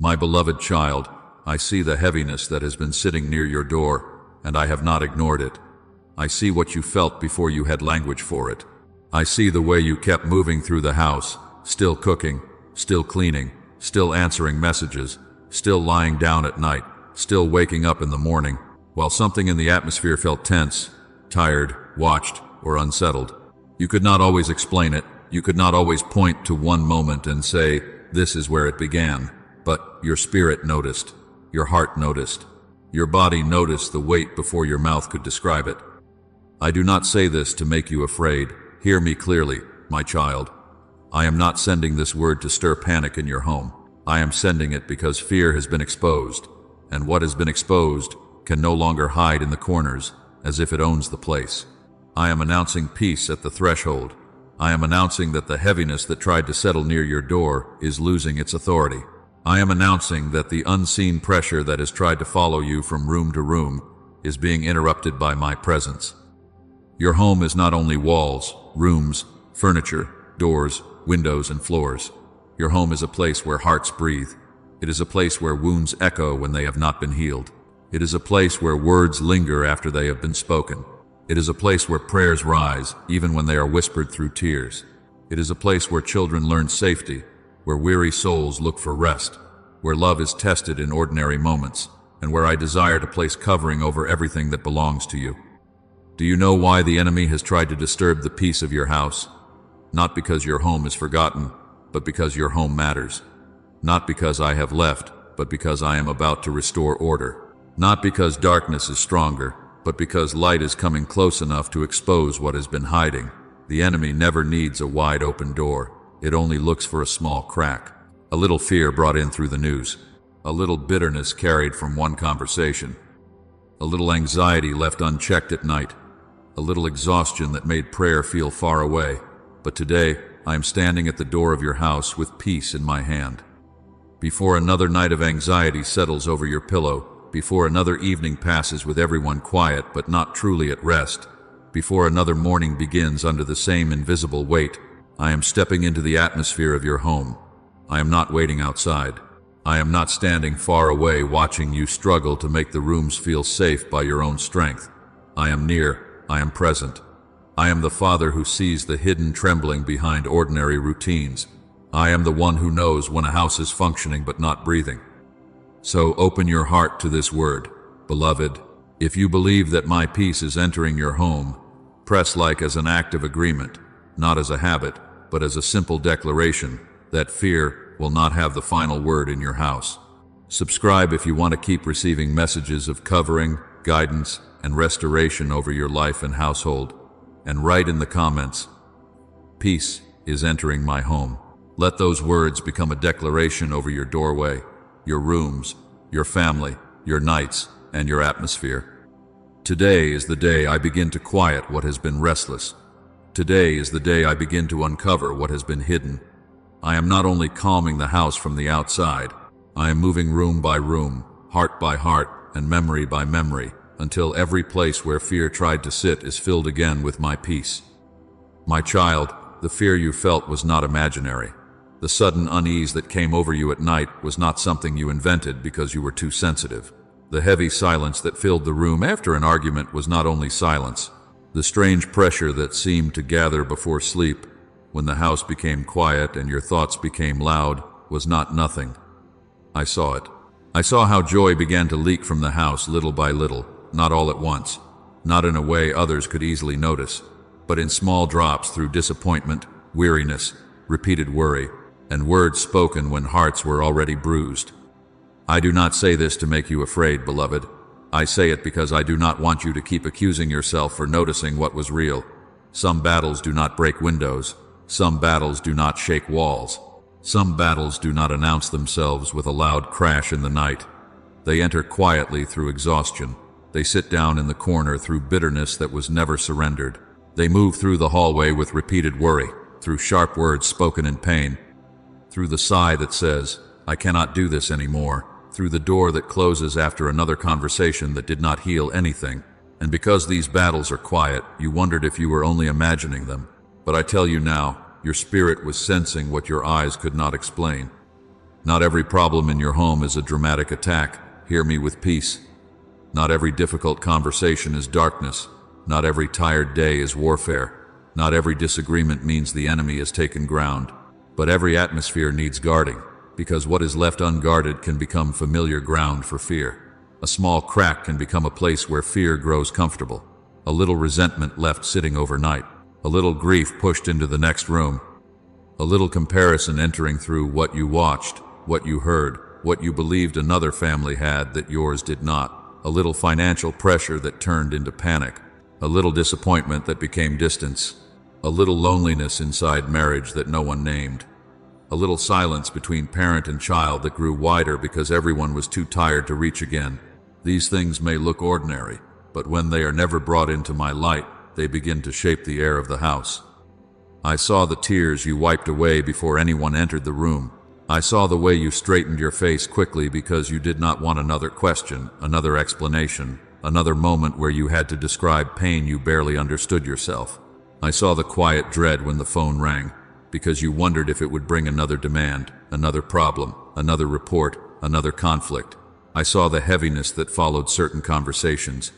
My beloved child, I see the heaviness that has been sitting near your door, and I have not ignored it. I see what you felt before you had language for it. I see the way you kept moving through the house, still cooking, still cleaning, still answering messages, still lying down at night, still waking up in the morning, while something in the atmosphere felt tense, tired, watched, or unsettled. You could not always explain it. You could not always point to one moment and say, "This is where it began." But your spirit noticed. Your heart noticed. Your body noticed the weight before your mouth could describe it. I do not say this to make you afraid. Hear me clearly, my child. I am not sending this word to stir panic in your home. I am sending it because fear has been exposed, and what has been exposed can no longer hide in the corners as if it owns the place. I am announcing peace at the threshold. I am announcing that the heaviness that tried to settle near your door is losing its authority. I am announcing that the unseen pressure that has tried to follow you from room to room is being interrupted by my presence. Your home is not only walls, rooms, furniture, doors, windows, and floors. Your home is a place where hearts breathe. It is a place where wounds echo when they have not been healed. It is a place where words linger after they have been spoken. It is a place where prayers rise, even when they are whispered through tears. It is a place where children learn safety, where weary souls look for rest, where love is tested in ordinary moments, and where I desire to place covering over everything that belongs to you. Do you know why the enemy has tried to disturb the peace of your house? Not because your home is forgotten, but because your home matters. Not because I have left, but because I am about to restore order. Not because darkness is stronger, but because light is coming close enough to expose what has been hiding. The enemy never needs a wide open door. It only looks for a small crack. A little fear brought in through the news. A little bitterness carried from one conversation. A little anxiety left unchecked at night. A little exhaustion that made prayer feel far away. But today, I am standing at the door of your house with peace in my hand. Before another night of anxiety settles over your pillow, before another evening passes with everyone quiet but not truly at rest, before another morning begins under the same invisible weight, I am stepping into the atmosphere of your home. I am not waiting outside. I am not standing far away watching you struggle to make the rooms feel safe by your own strength. I am near. I am present. I am the Father who sees the hidden trembling behind ordinary routines. I am the one who knows when a house is functioning but not breathing. So open your heart to this word. Beloved, if you believe that my peace is entering your home, press like as an act of agreement, not as a habit, but as a simple declaration that fear will not have the final word in your house. Subscribe if you want to keep receiving messages of covering, guidance, and restoration over your life and household. And write in the comments, "Peace is entering my home." Let those words become a declaration over your doorway, your rooms, your family, your nights, and your atmosphere. Today is the day I begin to quiet what has been restless. Today is the day I begin to uncover what has been hidden. I am not only calming the house from the outside, I am moving room by room, heart by heart, and memory by memory, until every place where fear tried to sit is filled again with my peace. My child, the fear you felt was not imaginary. The sudden unease that came over you at night was not something you invented because you were too sensitive. The heavy silence that filled the room after an argument was not only silence. The strange pressure that seemed to gather before sleep, when the house became quiet and your thoughts became loud, was not nothing. I saw it. I saw how joy began to leak from the house little by little, not all at once, not in a way others could easily notice, but in small drops through disappointment, weariness, repeated worry, and words spoken when hearts were already bruised. I do not say this to make you afraid, beloved. I say it because I do not want you to keep accusing yourself for noticing what was real. Some battles do not break windows. Some battles do not shake walls. Some battles do not announce themselves with a loud crash in the night. They enter quietly through exhaustion. They sit down in the corner through bitterness that was never surrendered. They move through the hallway with repeated worry, through sharp words spoken in pain, through the sigh that says, "I cannot do this anymore," through the door that closes after another conversation that did not heal anything. And because these battles are quiet, you wondered if you were only imagining them. But I tell you now, your spirit was sensing what your eyes could not explain. Not every problem in your home is a dramatic attack. Hear me with peace. Not every difficult conversation is darkness. Not every tired day is warfare. Not every disagreement means the enemy has taken ground. But every atmosphere needs guarding, because what is left unguarded can become familiar ground for fear. A small crack can become a place where fear grows comfortable. A little resentment left sitting overnight. A little grief pushed into the next room. A little comparison entering through what you watched, what you heard, what you believed another family had that yours did not. A little financial pressure that turned into panic. A little disappointment that became distance. A little loneliness inside marriage that no one named. A little silence between parent and child that grew wider because everyone was too tired to reach again. These things may look ordinary, but when they are never brought into my light, they begin to shape the air of the house. I saw the tears you wiped away before anyone entered the room. I saw the way you straightened your face quickly because you did not want another question, another explanation, another moment where you had to describe pain you barely understood yourself. I saw the quiet dread when the phone rang, because you wondered if it would bring another demand, another problem, another report, another conflict. I saw the heaviness that followed certain conversations.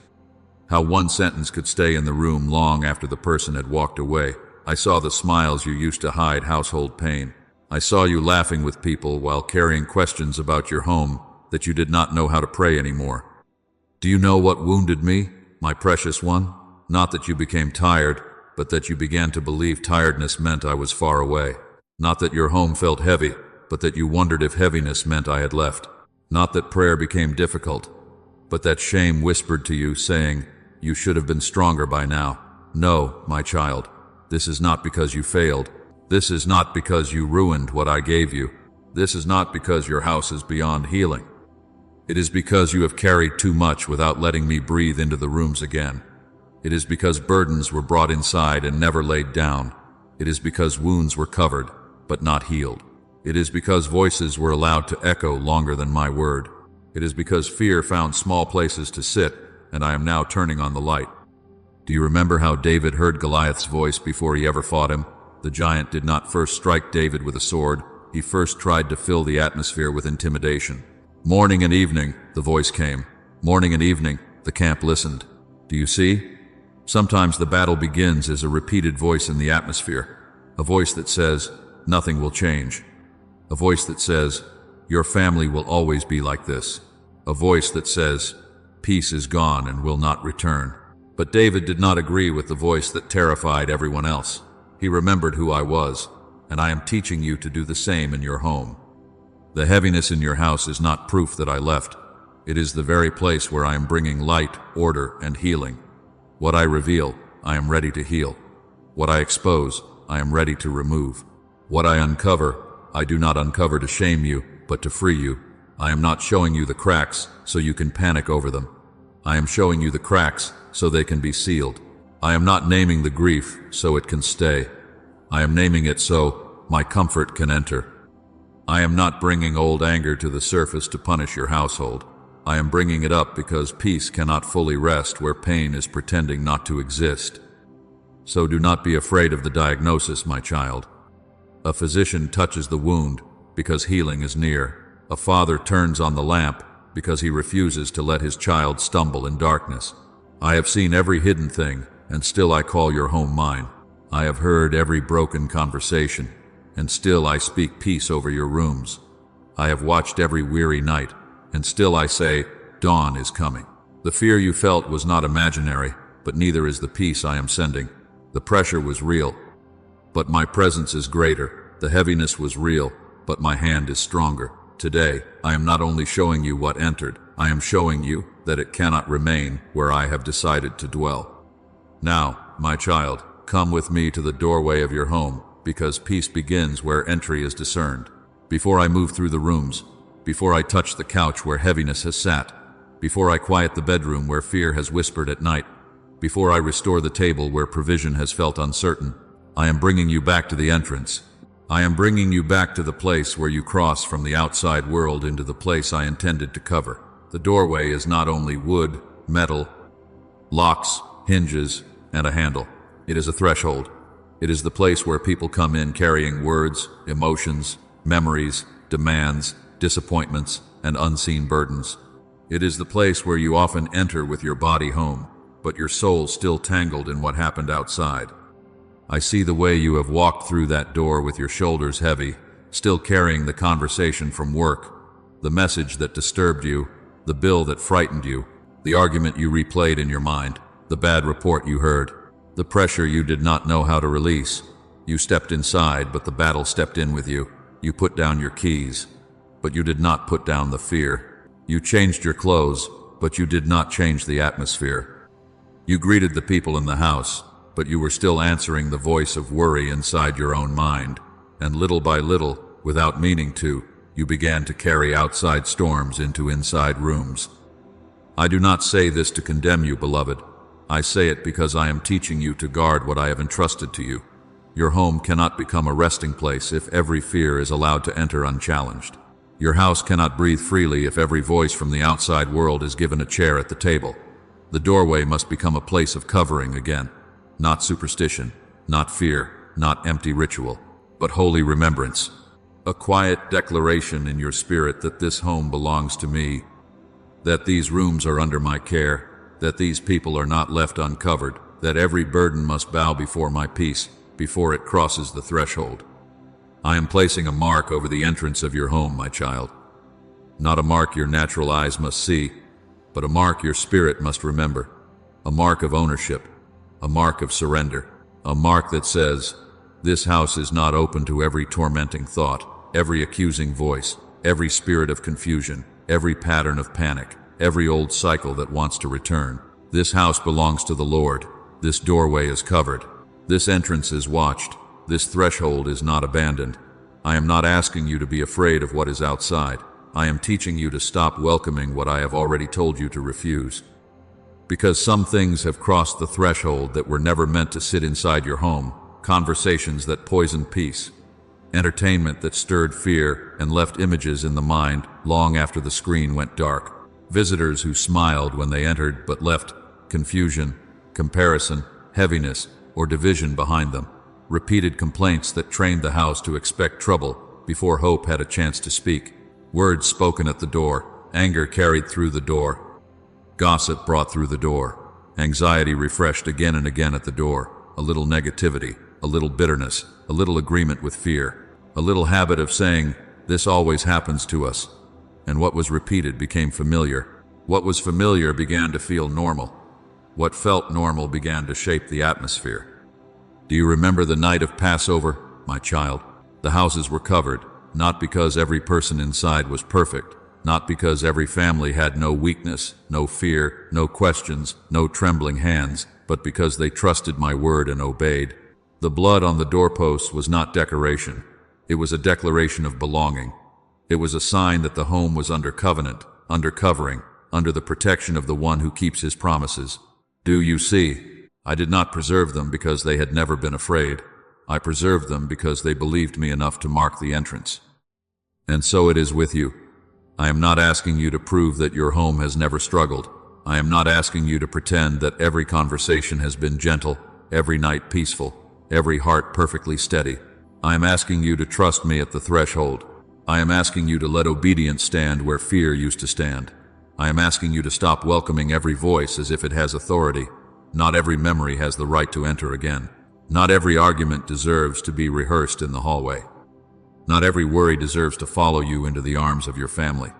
How one sentence could stay in the room long after the person had walked away. I saw the smiles you used to hide household pain. I saw you laughing with people while carrying questions about your home that you did not know how to pray anymore. Do you know what wounded me, my precious one? Not that you became tired, but that you began to believe tiredness meant I was far away. Not that your home felt heavy, but that you wondered if heaviness meant I had left. Not that prayer became difficult, but that shame whispered to you, saying, "You should have been stronger by now." No, my child, this is not because you failed. This is not because you ruined what I gave you. This is not because your house is beyond healing. It is because you have carried too much without letting me breathe into the rooms again. It is because burdens were brought inside and never laid down. It is because wounds were covered, but not healed. It is because voices were allowed to echo longer than my word. It is because fear found small places to sit, and I am now turning on the light. Do you remember how David heard Goliath's voice before he ever fought him? The giant did not first strike David with a sword. He first tried to fill the atmosphere with intimidation. Morning and evening, the voice came. Morning and evening, the camp listened. Do you see? Sometimes the battle begins as a repeated voice in the atmosphere. A voice that says, nothing will change. A voice that says, your family will always be like this. A voice that says, peace is gone and will not return. But David did not agree with the voice that terrified everyone else. He remembered who I was, and I am teaching you to do the same in your home. The heaviness in your house is not proof that I left. It is the very place where I am bringing light, order, and healing. What I reveal, I am ready to heal. What I expose, I am ready to remove. What I uncover, I do not uncover to shame you, but to free you. I am not showing you the cracks so you can panic over them. I am showing you the cracks so they can be sealed. I am not naming the grief so it can stay. I am naming it so my comfort can enter. I am not bringing old anger to the surface to punish your household. I am bringing it up because peace cannot fully rest where pain is pretending not to exist. So do not be afraid of the diagnosis, my child. A physician touches the wound because healing is near. A father turns on the lamp because he refuses to let his child stumble in darkness. I have seen every hidden thing, and still I call your home mine. I have heard every broken conversation, and still I speak peace over your rooms. I have watched every weary night, and still I say, dawn is coming. The fear you felt was not imaginary, but neither is the peace I am sending. The pressure was real, but my presence is greater. The heaviness was real, but my hand is stronger. Today, I am not only showing you what entered, I am showing you that it cannot remain where I have decided to dwell. Now, my child, come with me to the doorway of your home, because peace begins where entry is discerned. Before I move through the rooms, before I touch the couch where heaviness has sat, before I quiet the bedroom where fear has whispered at night, before I restore the table where provision has felt uncertain, I am bringing you back to the entrance. I am bringing you back to the place where you cross from the outside world into the place I intended to cover. The doorway is not only wood, metal, locks, hinges, and a handle. It is a threshold. It is the place where people come in carrying words, emotions, memories, demands, disappointments, and unseen burdens. It is the place where you often enter with your body home, but your soul still tangled in what happened outside. I see the way you have walked through that door with your shoulders heavy, still carrying the conversation from work, the message that disturbed you, the bill that frightened you, the argument you replayed in your mind, the bad report you heard, the pressure you did not know how to release. You stepped inside, but the battle stepped in with you. You put down your keys, but you did not put down the fear. You changed your clothes, but you did not change the atmosphere. You greeted the people in the house, but you were still answering the voice of worry inside your own mind. And little by little, without meaning to, you began to carry outside storms into inside rooms. I do not say this to condemn you, beloved. I say it because I am teaching you to guard what I have entrusted to you. Your home cannot become a resting place if every fear is allowed to enter unchallenged. Your house cannot breathe freely if every voice from the outside world is given a chair at the table. The doorway must become a place of covering again. Not superstition, not fear, not empty ritual, but holy remembrance. A quiet declaration in your spirit that this home belongs to me, that these rooms are under my care, that these people are not left uncovered, that every burden must bow before my peace, before it crosses the threshold. I am placing a mark over the entrance of your home, my child. Not a mark your natural eyes must see, but a mark your spirit must remember. A mark of ownership, a mark of surrender, a mark that says, this house is not open to every tormenting thought, every accusing voice, every spirit of confusion, every pattern of panic, every old cycle that wants to return. This house belongs to the Lord. This doorway is covered. This entrance is watched. This threshold is not abandoned. I am not asking you to be afraid of what is outside. I am teaching you to stop welcoming what I have already told you to refuse. Because some things have crossed the threshold that were never meant to sit inside your home, conversations that poisoned peace, entertainment that stirred fear and left images in the mind long after the screen went dark, visitors who smiled when they entered but left confusion, comparison, heaviness, or division behind them, repeated complaints that trained the house to expect trouble before hope had a chance to speak, words spoken at the door, anger carried through the door, gossip brought through the door, anxiety refreshed again and again at the door, a little negativity, a little bitterness, a little agreement with fear, a little habit of saying, this always happens to us. And what was repeated became familiar. What was familiar began to feel normal. What felt normal began to shape the atmosphere. Do you remember the night of Passover, my child? The houses were covered, not because every person inside was perfect, not because every family had no weakness, no fear, no questions, no trembling hands, but because they trusted my word and obeyed. The blood on the doorposts was not decoration. It was a declaration of belonging. It was a sign that the home was under covenant, under covering, under the protection of the one who keeps his promises. Do you see? I did not preserve them because they had never been afraid. I preserved them because they believed me enough to mark the entrance. And so it is with you. I am not asking you to prove that your home has never struggled. I am not asking you to pretend that every conversation has been gentle, every night peaceful, every heart perfectly steady. I am asking you to trust me at the threshold. I am asking you to let obedience stand where fear used to stand. I am asking you to stop welcoming every voice as if it has authority. Not every memory has the right to enter again. Not every argument deserves to be rehearsed in the hallway. Not every worry deserves to follow you into the arms of your family.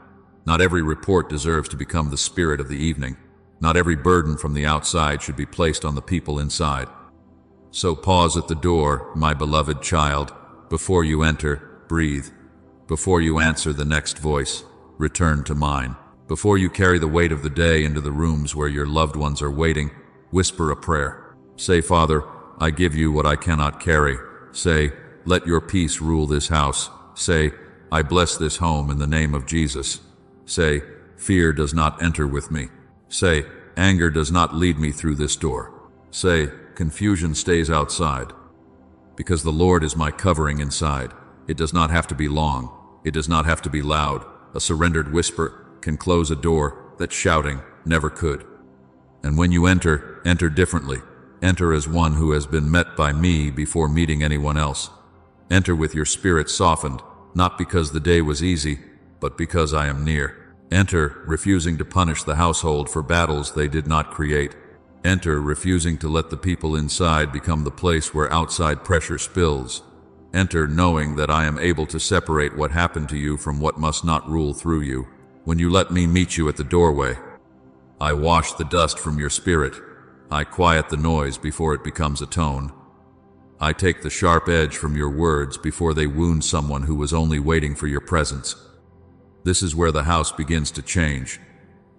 Not every report deserves to become the spirit of the evening. Not every burden from the outside should be placed on the people inside. So pause at the door, my beloved child. Before you enter, breathe. Before you answer the next voice, return to mine. Before you carry the weight of the day into the rooms where your loved ones are waiting, whisper a prayer. Say, Father, I give you what I cannot carry. Say, let your peace rule this house. Say, I bless this home in the name of Jesus. Say, fear does not enter with me. Say, anger does not lead me through this door. Say, confusion stays outside. Because the Lord is my covering inside. It does not have to be long. It does not have to be loud. A surrendered whisper can close a door that shouting never could. And when you enter, enter differently. Enter as one who has been met by me before meeting anyone else. Enter with your spirit softened, not because the day was easy, but because I am near. Enter, refusing to punish the household for battles they did not create. Enter, refusing to let the people inside become the place where outside pressure spills. Enter, knowing that I am able to separate what happened to you from what must not rule through you. When you let me meet you at the doorway, I wash the dust from your spirit. I quiet the noise before it becomes a tone. I take the sharp edge from your words before they wound someone who was only waiting for your presence. This is where the house begins to change.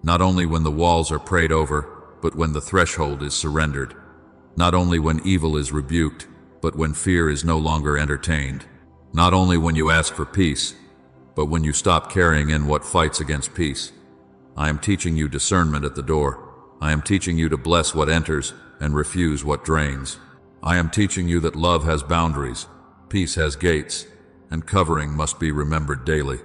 Not only when the walls are prayed over, but when the threshold is surrendered. Not only when evil is rebuked, but when fear is no longer entertained. Not only when you ask for peace, but when you stop carrying in what fights against peace. I am teaching you discernment at the door. I am teaching you to bless what enters and refuse what drains. I am teaching you that love has boundaries, peace has gates, and covering must be remembered daily.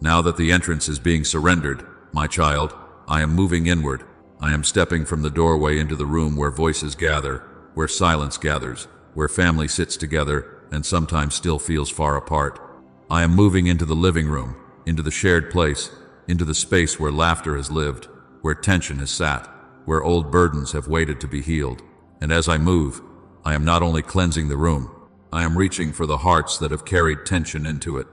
Now that the entrance is being surrendered, my child, I am moving inward. I am stepping from the doorway into the room where voices gather, where silence gathers, where family sits together and sometimes still feels far apart. I am moving into the living room, into the shared place, into the space where laughter has lived, where tension has sat, where old burdens have waited to be healed. And as I move, I am not only cleansing the room, I am reaching for the hearts that have carried tension into it.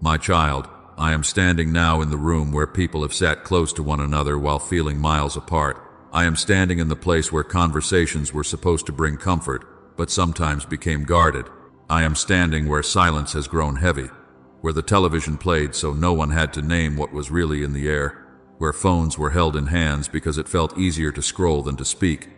My child, I am standing now in the room where people have sat close to one another while feeling miles apart. I am standing in the place where conversations were supposed to bring comfort, but sometimes became guarded. I am standing where silence has grown heavy, where the television played so no one had to name what was really in the air, where phones were held in hands because it felt easier to scroll than to speak,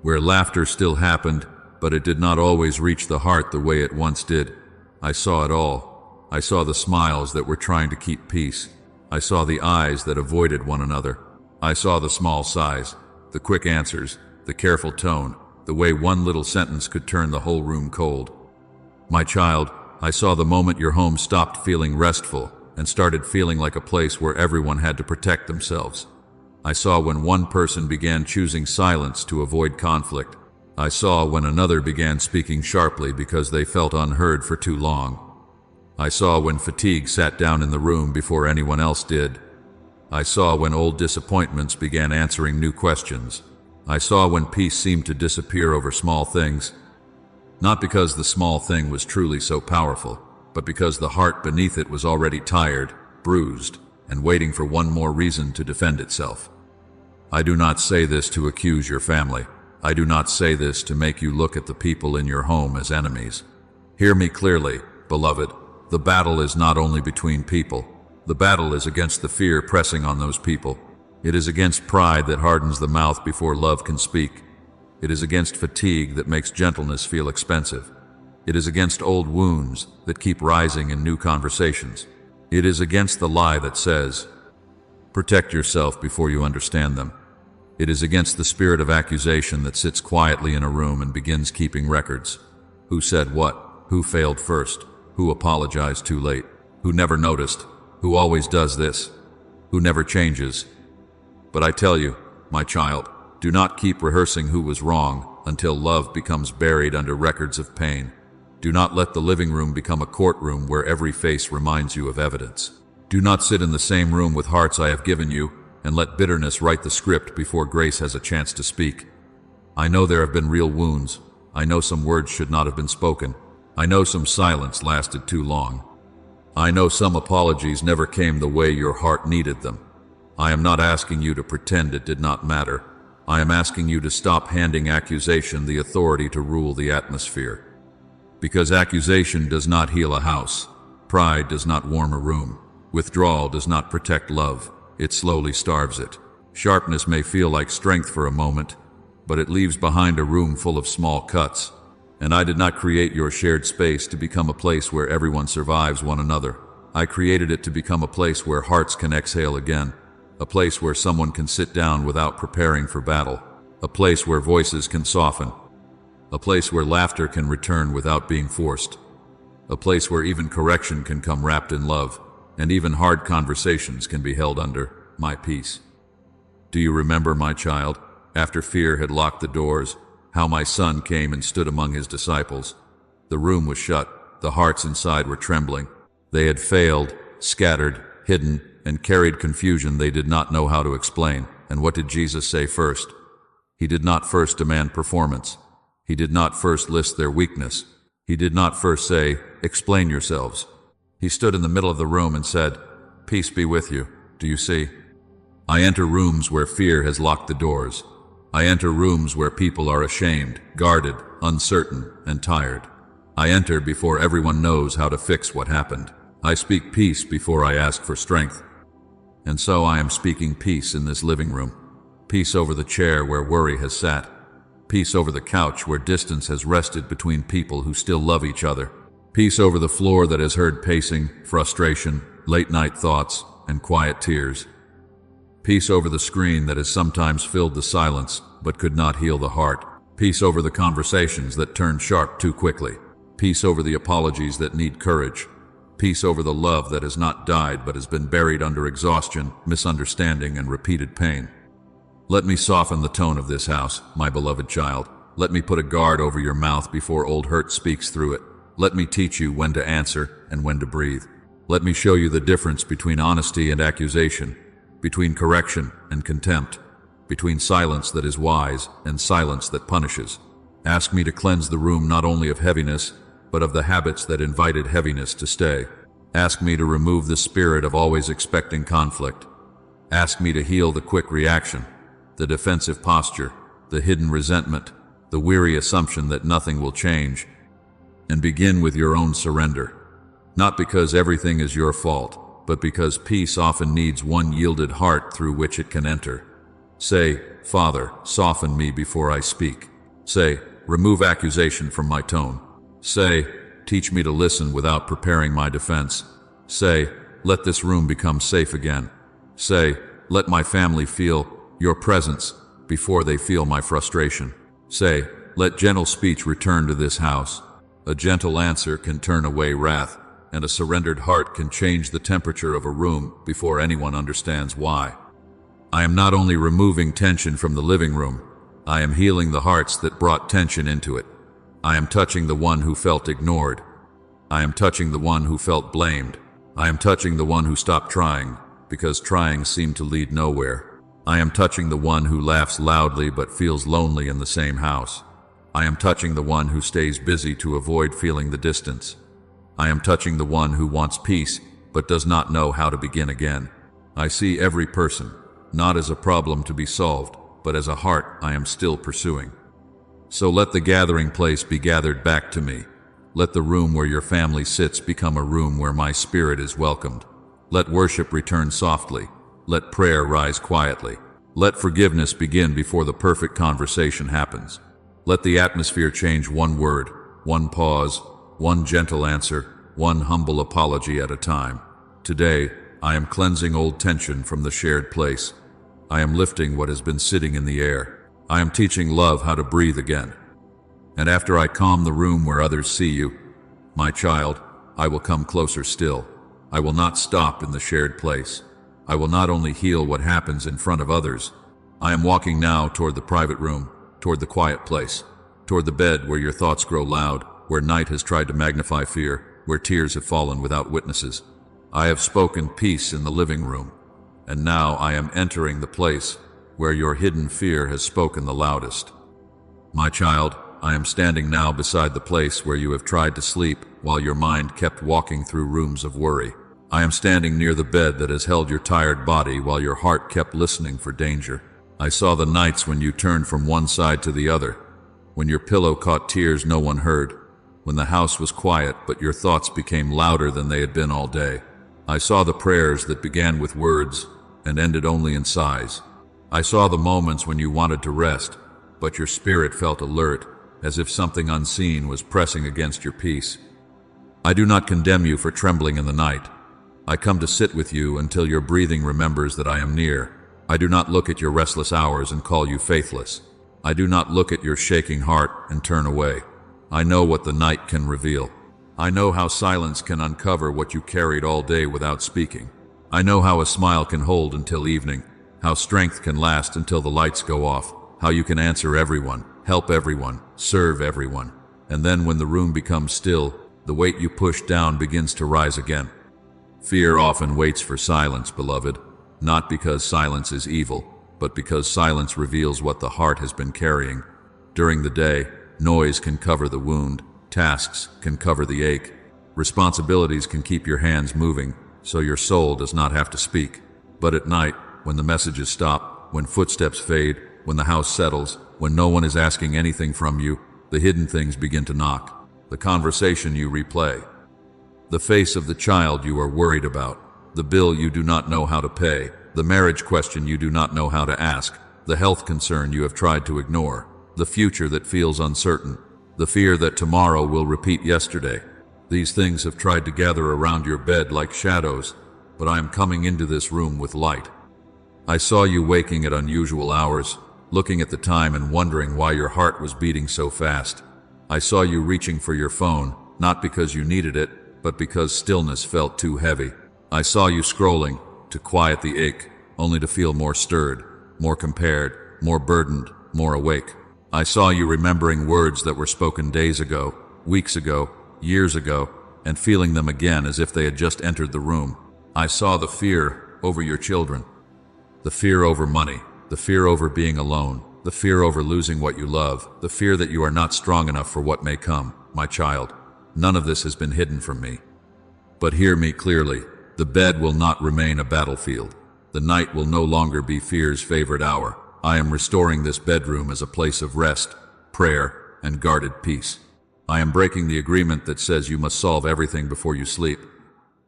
where laughter still happened, but it did not always reach the heart the way it once did. I saw it all. I saw the smiles that were trying to keep peace. I saw the eyes that avoided one another. I saw the small sighs, the quick answers, the careful tone, the way one little sentence could turn the whole room cold. My child, I saw the moment your home stopped feeling restful and started feeling like a place where everyone had to protect themselves. I saw when one person began choosing silence to avoid conflict. I saw when another began speaking sharply because they felt unheard for too long. I saw when fatigue sat down in the room before anyone else did. I saw when old disappointments began answering new questions. I saw when peace seemed to disappear over small things. Not because the small thing was truly so powerful, but because the heart beneath it was already tired, bruised, and waiting for one more reason to defend itself. I do not say this to accuse your family. I do not say this to make you look at the people in your home as enemies. Hear me clearly, beloved. The battle is not only between people. The battle is against the fear pressing on those people. It is against pride that hardens the mouth before love can speak. It is against fatigue that makes gentleness feel expensive. It is against old wounds that keep rising in new conversations. It is against the lie that says, protect yourself before you understand them. It is against the spirit of accusation that sits quietly in a room and begins keeping records. Who said what? Who failed first? Who apologized too late? Who never noticed? Who always does this? Who never changes? But I tell you, my child, do not keep rehearsing who was wrong until love becomes buried under records of pain. Do not let the living room become a courtroom where every face reminds you of evidence. Do not sit in the same room with hearts I have given you and let bitterness write the script before grace has a chance to speak. I know there have been real wounds. I know some words should not have been spoken. I know some silence lasted too long. I know some apologies never came the way your heart needed them. I am not asking you to pretend it did not matter. I am asking you to stop handing accusation the authority to rule the atmosphere. Because accusation does not heal a house. Pride does not warm a room. Withdrawal does not protect love. It slowly starves it. Sharpness may feel like strength for a moment, but it leaves behind a room full of small cuts. And I did not create your shared space to become a place where everyone survives one another. I created it to become a place where hearts can exhale again, a place where someone can sit down without preparing for battle, a place where voices can soften, a place where laughter can return without being forced, a place where even correction can come wrapped in love, and even hard conversations can be held under my peace. Do you remember, my child, after fear had locked the doors, how my son came and stood among his disciples? The room was shut. The hearts inside were trembling. They had failed, scattered, hidden, and carried confusion they did not know how to explain. And what did Jesus say first? He did not first demand performance. He did not first list their weakness. He did not first say, "Explain yourselves." He stood in the middle of the room and said, "Peace be with you. Do you see? I enter rooms where fear has locked the doors. I enter rooms where people are ashamed, guarded, uncertain, and tired. I enter before everyone knows how to fix what happened. I speak peace before I ask for strength." And so I am speaking peace in this living room. Peace over the chair where worry has sat. Peace over the couch where distance has rested between people who still love each other. Peace over the floor that has heard pacing, frustration, late-night thoughts, and quiet tears. Peace over the screen that has sometimes filled the silence but could not heal the heart. Peace over the conversations that turn sharp too quickly. Peace over the apologies that need courage. Peace over the love that has not died but has been buried under exhaustion, misunderstanding, and repeated pain. Let me soften the tone of this house, my beloved child. Let me put a guard over your mouth before old hurt speaks through it. Let me teach you when to answer and when to breathe. Let me show you the difference between honesty and accusation, between correction and contempt, between silence that is wise and silence that punishes. Ask me to cleanse the room not only of heaviness, but of the habits that invited heaviness to stay. Ask me to remove the spirit of always expecting conflict. Ask me to heal the quick reaction, the defensive posture, the hidden resentment, the weary assumption that nothing will change, and begin with your own surrender. Not because everything is your fault, but because peace often needs one yielded heart through which it can enter. Say, "Father, soften me before I speak." Say, "Remove accusation from my tone." Say, "Teach me to listen without preparing my defense." Say, "Let this room become safe again." Say, "Let my family feel your presence before they feel my frustration." Say, "Let gentle speech return to this house." A gentle answer can turn away wrath, and a surrendered heart can change the temperature of a room before anyone understands why. I am not only removing tension from the living room, I am healing the hearts that brought tension into it. I am touching the one who felt ignored. I am touching the one who felt blamed. I am touching the one who stopped trying, because trying seemed to lead nowhere. I am touching the one who laughs loudly but feels lonely in the same house. I am touching the one who stays busy to avoid feeling the distance. I am touching the one who wants peace but does not know how to begin again. I see every person, not as a problem to be solved, but as a heart I am still pursuing. So let the gathering place be gathered back to me. Let the room where your family sits become a room where my spirit is welcomed. Let worship return softly. Let prayer rise quietly. Let forgiveness begin before the perfect conversation happens. Let the atmosphere change one word, one pause, one gentle answer, one humble apology at a time. Today, I am cleansing old tension from the shared place. I am lifting what has been sitting in the air. I am teaching love how to breathe again. And after I calm the room where others see you, my child, I will come closer still. I will not stop in the shared place. I will not only heal what happens in front of others. I am walking now toward the private room, toward the quiet place, toward the bed where your thoughts grow loud, where night has tried to magnify fear, where tears have fallen without witnesses. I have spoken peace in the living room, and now I am entering the place where your hidden fear has spoken the loudest. My child, I am standing now beside the place where you have tried to sleep while your mind kept walking through rooms of worry. I am standing near the bed that has held your tired body while your heart kept listening for danger. I saw the nights when you turned from one side to the other, when your pillow caught tears no one heard, when the house was quiet but your thoughts became louder than they had been all day. I saw the prayers that began with words and ended only in sighs. I saw the moments when you wanted to rest, but your spirit felt alert, as if something unseen was pressing against your peace. I do not condemn you for trembling in the night. I come to sit with you until your breathing remembers that I am near. I do not look at your restless hours and call you faithless. I do not look at your shaking heart and turn away. I know what the night can reveal. I know how silence can uncover what you carried all day without speaking. I know how a smile can hold until evening, how strength can last until the lights go off, how you can answer everyone, help everyone, serve everyone. And then when the room becomes still, the weight you pushed down begins to rise again. Fear often waits for silence, beloved, not because silence is evil, but because silence reveals what the heart has been carrying. During the day, noise can cover the wound, tasks can cover the ache, responsibilities can keep your hands moving, so your soul does not have to speak. But at night, when the messages stop, when footsteps fade, when the house settles, when no one is asking anything from you, the hidden things begin to knock. The conversation you replay, the face of the child you are worried about, the bill you do not know how to pay, the marriage question you do not know how to ask, the health concern you have tried to ignore, the future that feels uncertain, the fear that tomorrow will repeat yesterday. These things have tried to gather around your bed like shadows, but I am coming into this room with light. I saw you waking at unusual hours, looking at the time and wondering why your heart was beating so fast. I saw you reaching for your phone, not because you needed it, but because stillness felt too heavy. I saw you scrolling to quiet the ache, only to feel more stirred, more compared, more burdened, more awake. I saw you remembering words that were spoken days ago, weeks ago, years ago, and feeling them again as if they had just entered the room. I saw the fear over your children, the fear over money, the fear over being alone, the fear over losing what you love, the fear that you are not strong enough for what may come. My child, none of this has been hidden from me. But hear me clearly, the bed will not remain a battlefield. The night will no longer be fear's favorite hour. I am restoring this bedroom as a place of rest, prayer, and guarded peace. I am breaking the agreement that says you must solve everything before you sleep.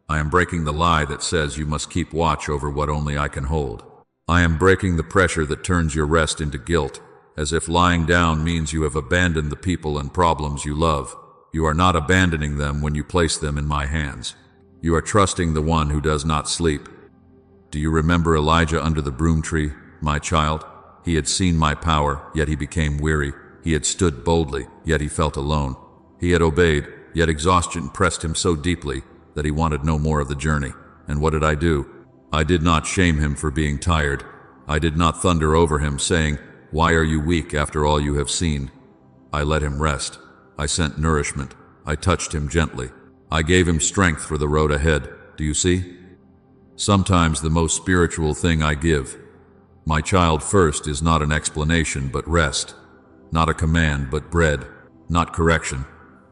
I am breaking the lie that says you must keep watch over what only I can hold. I am breaking the pressure that turns your rest into guilt, as if lying down means you have abandoned the people and problems you love. You are not abandoning them when you place them in my hands. You are trusting the one who does not sleep. Do you remember Elijah under the broom tree, my child? He had seen my power, yet he became weary. He had stood boldly, yet he felt alone. He had obeyed, yet exhaustion pressed him so deeply that he wanted no more of the journey. And what did I do? I did not shame him for being tired. I did not thunder over him, saying, "Why are you weak after all you have seen?" I let him rest. I sent nourishment. I touched him gently. I gave him strength for the road ahead. Do you see? Sometimes the most spiritual thing I give, my child, first is not an explanation but rest, not a command but bread, not correction,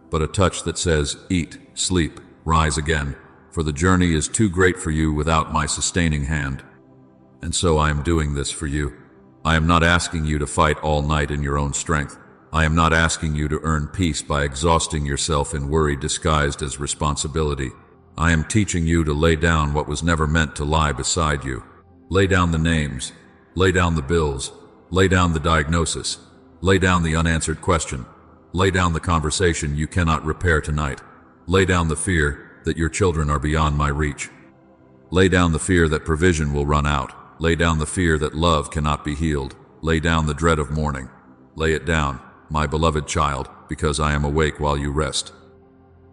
but a touch that says, eat, sleep, rise again, for the journey is too great for you without my sustaining hand. And so I am doing this for you. I am not asking you to fight all night in your own strength. I am not asking you to earn peace by exhausting yourself in worry disguised as responsibility. I am teaching you to lay down what was never meant to lie beside you. Lay down the names. Lay down the bills. Lay down the diagnosis. Lay down the unanswered question. Lay down the conversation you cannot repair tonight. Lay down the fear that your children are beyond my reach. Lay down the fear that provision will run out. Lay down the fear that love cannot be healed. Lay down the dread of mourning. Lay it down, my beloved child, because I am awake while you rest.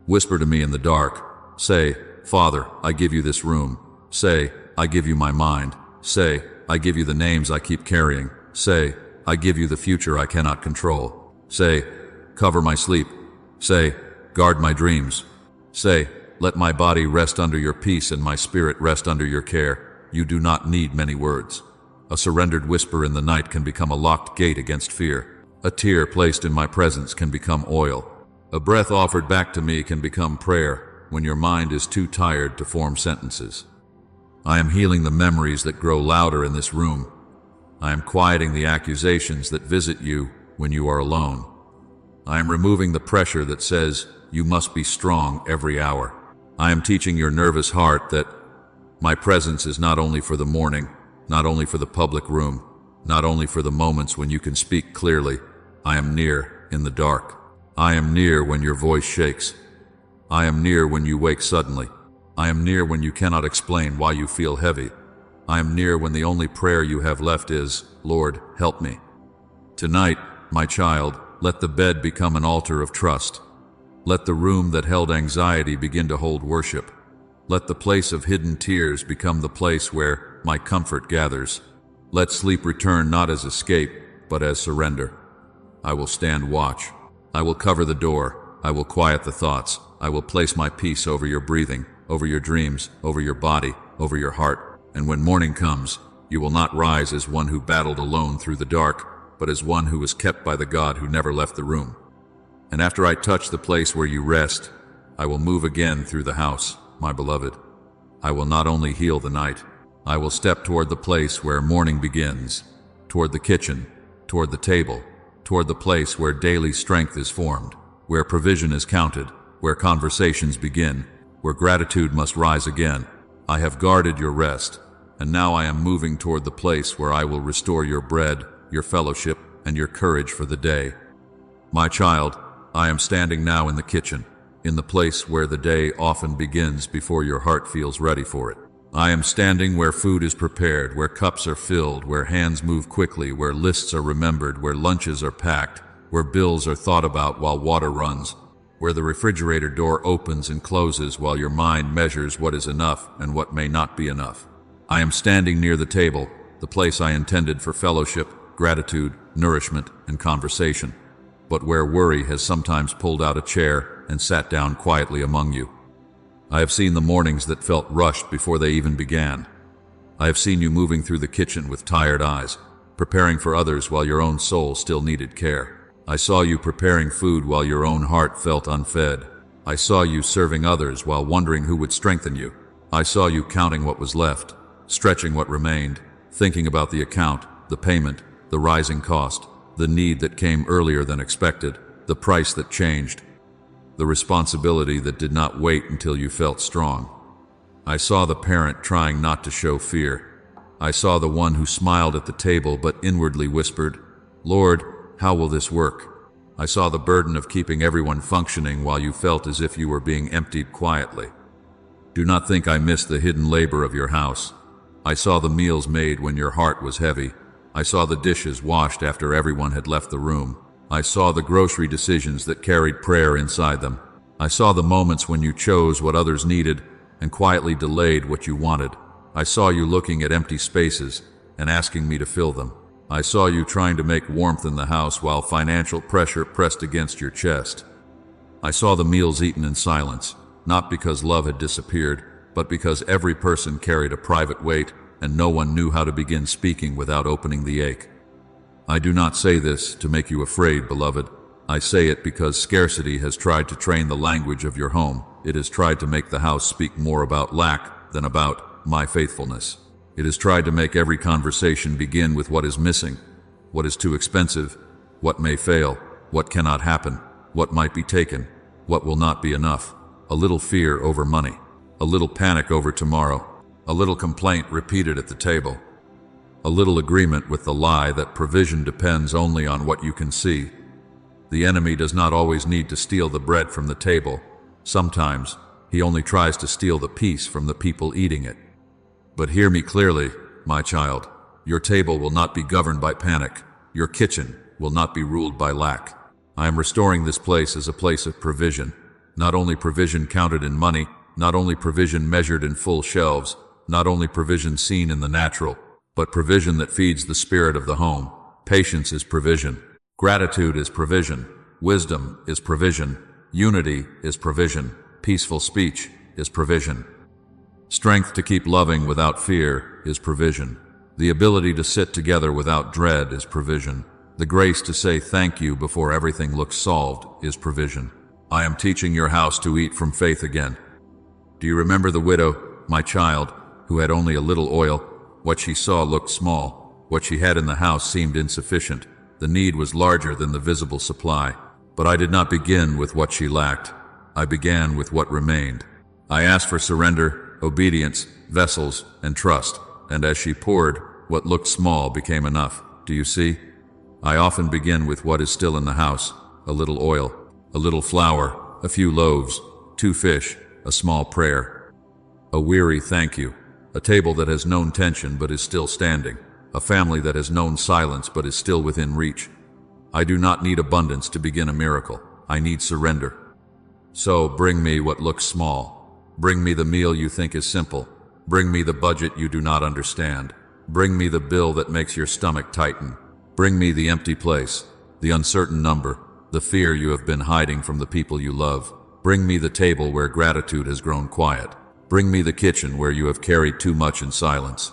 Whisper to me in the dark. Say, Father, I give you this room. Say, I give you my mind. Say, I give you the names I keep carrying. Say, I give you the future I cannot control. Say, cover my sleep. Say, guard my dreams. Say, let my body rest under your peace and my spirit rest under your care. You do not need many words. A surrendered whisper in the night can become a locked gate against fear. A tear placed in my presence can become oil. A breath offered back to me can become prayer when your mind is too tired to form sentences. I am healing the memories that grow louder in this room. I am quieting the accusations that visit you when you are alone. I am removing the pressure that says you must be strong every hour. I am teaching your nervous heart that my presence is not only for the morning, not only for the public room, not only for the moments when you can speak clearly. I am near in the dark. I am near when your voice shakes. I am near when you wake suddenly. I am near when you cannot explain why you feel heavy. I am near when the only prayer you have left is, Lord, help me. Tonight, my child, let the bed become an altar of trust. Let the room that held anxiety begin to hold worship. Let the place of hidden tears become the place where my comfort gathers. Let sleep return not as escape, but as surrender. I will stand watch. I will cover the door. I will quiet the thoughts. I will place my peace over your breathing. over your dreams, over your body, over your heart. And when morning comes, you will not rise as one who battled alone through the dark, but as one who was kept by the God who never left the room. And after I touch the place where you rest, I will move again through the house, my beloved. I will not only heal the night, I will step toward the place where morning begins, toward the kitchen, toward the table, toward the place where daily strength is formed, where provision is counted, where conversations begin, where gratitude must rise again. I have guarded your rest, and now I am moving toward the place where I will restore your bread, your fellowship, and your courage for the day. My child, I am standing now in the kitchen, in the place where the day often begins before your heart feels ready for it. I am standing where food is prepared, where cups are filled, where hands move quickly, where lists are remembered, where lunches are packed, where bills are thought about while water runs, where the refrigerator door opens and closes while your mind measures what is enough and what may not be enough. I am standing near the table, the place I intended for fellowship, gratitude, nourishment, and conversation, but where worry has sometimes pulled out a chair and sat down quietly among you. I have seen the mornings that felt rushed before they even began. I have seen you moving through the kitchen with tired eyes, preparing for others while your own soul still needed care. I saw you preparing food while your own heart felt unfed. I saw you serving others while wondering who would strengthen you. I saw you counting what was left, stretching what remained, thinking about the account, the payment, the rising cost, the need that came earlier than expected, the price that changed, the responsibility that did not wait until you felt strong. I saw the parent trying not to show fear. I saw the one who smiled at the table but inwardly whispered, "Lord, how will this work?" I saw the burden of keeping everyone functioning while you felt as if you were being emptied quietly. Do not think I missed the hidden labor of your house. I saw the meals made when your heart was heavy. I saw the dishes washed after everyone had left the room. I saw the grocery decisions that carried prayer inside them. I saw the moments when you chose what others needed and quietly delayed what you wanted. I saw you looking at empty spaces and asking me to fill them. I saw you trying to make warmth in the house while financial pressure pressed against your chest. I saw the meals eaten in silence, not because love had disappeared, but because every person carried a private weight and no one knew how to begin speaking without opening the ache. I do not say this to make you afraid, beloved. I say it because scarcity has tried to train the language of your home. It has tried to make the house speak more about lack than about my faithfulness. It has tried to make every conversation begin with what is missing, what is too expensive, what may fail, what cannot happen, what might be taken, what will not be enough. A little fear over money, a little panic over tomorrow, a little complaint repeated at the table, a little agreement with the lie that provision depends only on what you can see. The enemy does not always need to steal the bread from the table. Sometimes he only tries to steal the peace from the people eating it. But hear me clearly, my child. Your table will not be governed by panic. Your kitchen will not be ruled by lack. I am restoring this place as a place of provision. Not only provision counted in money, not only provision measured in full shelves, not only provision seen in the natural, but provision that feeds the spirit of the home. Patience is provision. Gratitude is provision. Wisdom is provision. Unity is provision. Peaceful speech is provision. Strength to keep loving without fear is provision. The ability to sit together without dread is provision. The grace to say thank you before everything looks solved is provision. I am teaching your house to eat from faith again. Do you remember the widow, my child, who had only a little oil? What she saw looked small. What she had in the house seemed insufficient. The need was larger than the visible supply. But I did not begin with what she lacked. I began with what remained. I asked for surrender, obedience, vessels, and trust. And as she poured, what looked small became enough. Do you see? I often begin with what is still in the house. A little oil, a little flour, a few loaves, 2 fish, a small prayer. A weary thank you. A table that has known tension but is still standing. A family that has known silence but is still within reach. I do not need abundance to begin a miracle. I need surrender. So bring me what looks small. Bring me the meal you think is simple. Bring me the budget you do not understand. Bring me the bill that makes your stomach tighten. Bring me the empty place, the uncertain number, the fear you have been hiding from the people you love. Bring me the table where gratitude has grown quiet. Bring me the kitchen where you have carried too much in silence.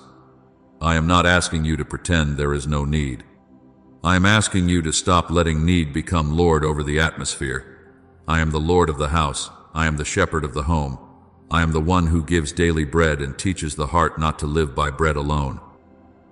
I am not asking you to pretend there is no need. I am asking you to stop letting need become Lord over the atmosphere. I am the Lord of the house. I am the shepherd of the home. I am the one who gives daily bread and teaches the heart not to live by bread alone.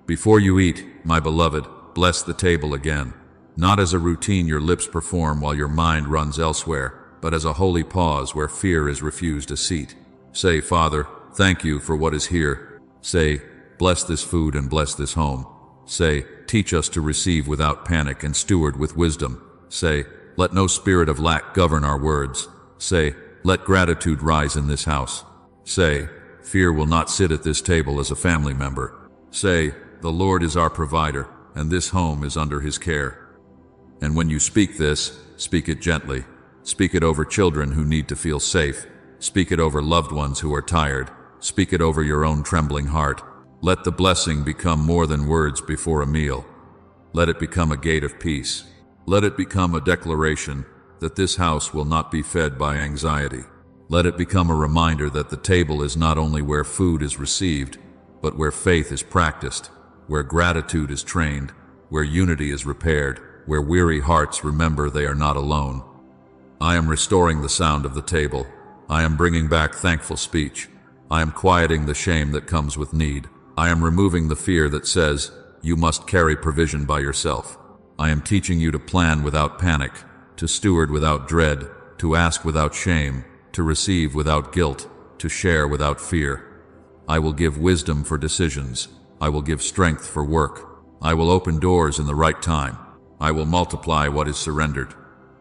Before you eat, my beloved, bless the table again, not as a routine your lips perform while your mind runs elsewhere, but as a holy pause where fear is refused a seat. Say, Father, thank you for what is here. Say, bless this food and bless this home. Say, teach us to receive without panic and steward with wisdom. Say, let no spirit of lack govern our words. Say, let gratitude rise in this house. Say, fear will not sit at this table as a family member. Say, the Lord is our provider, and this home is under his care. And when you speak this, speak it gently. Speak it over children who need to feel safe. Speak it over loved ones who are tired. Speak it over your own trembling heart. Let the blessing become more than words before a meal. Let it become a gate of peace. Let it become a declaration that this house will not be fed by anxiety. Let it become a reminder that the table is not only where food is received, but where faith is practiced, where gratitude is trained, where unity is repaired, where weary hearts remember they are not alone. I am restoring the sound of the table. I am bringing back thankful speech. I am quieting the shame that comes with need. I am removing the fear that says, you must carry provision by yourself. I am teaching you to plan without panic, to steward without dread, to ask without shame, to receive without guilt, to share without fear. I will give wisdom for decisions. I will give strength for work. I will open doors in the right time. I will multiply what is surrendered.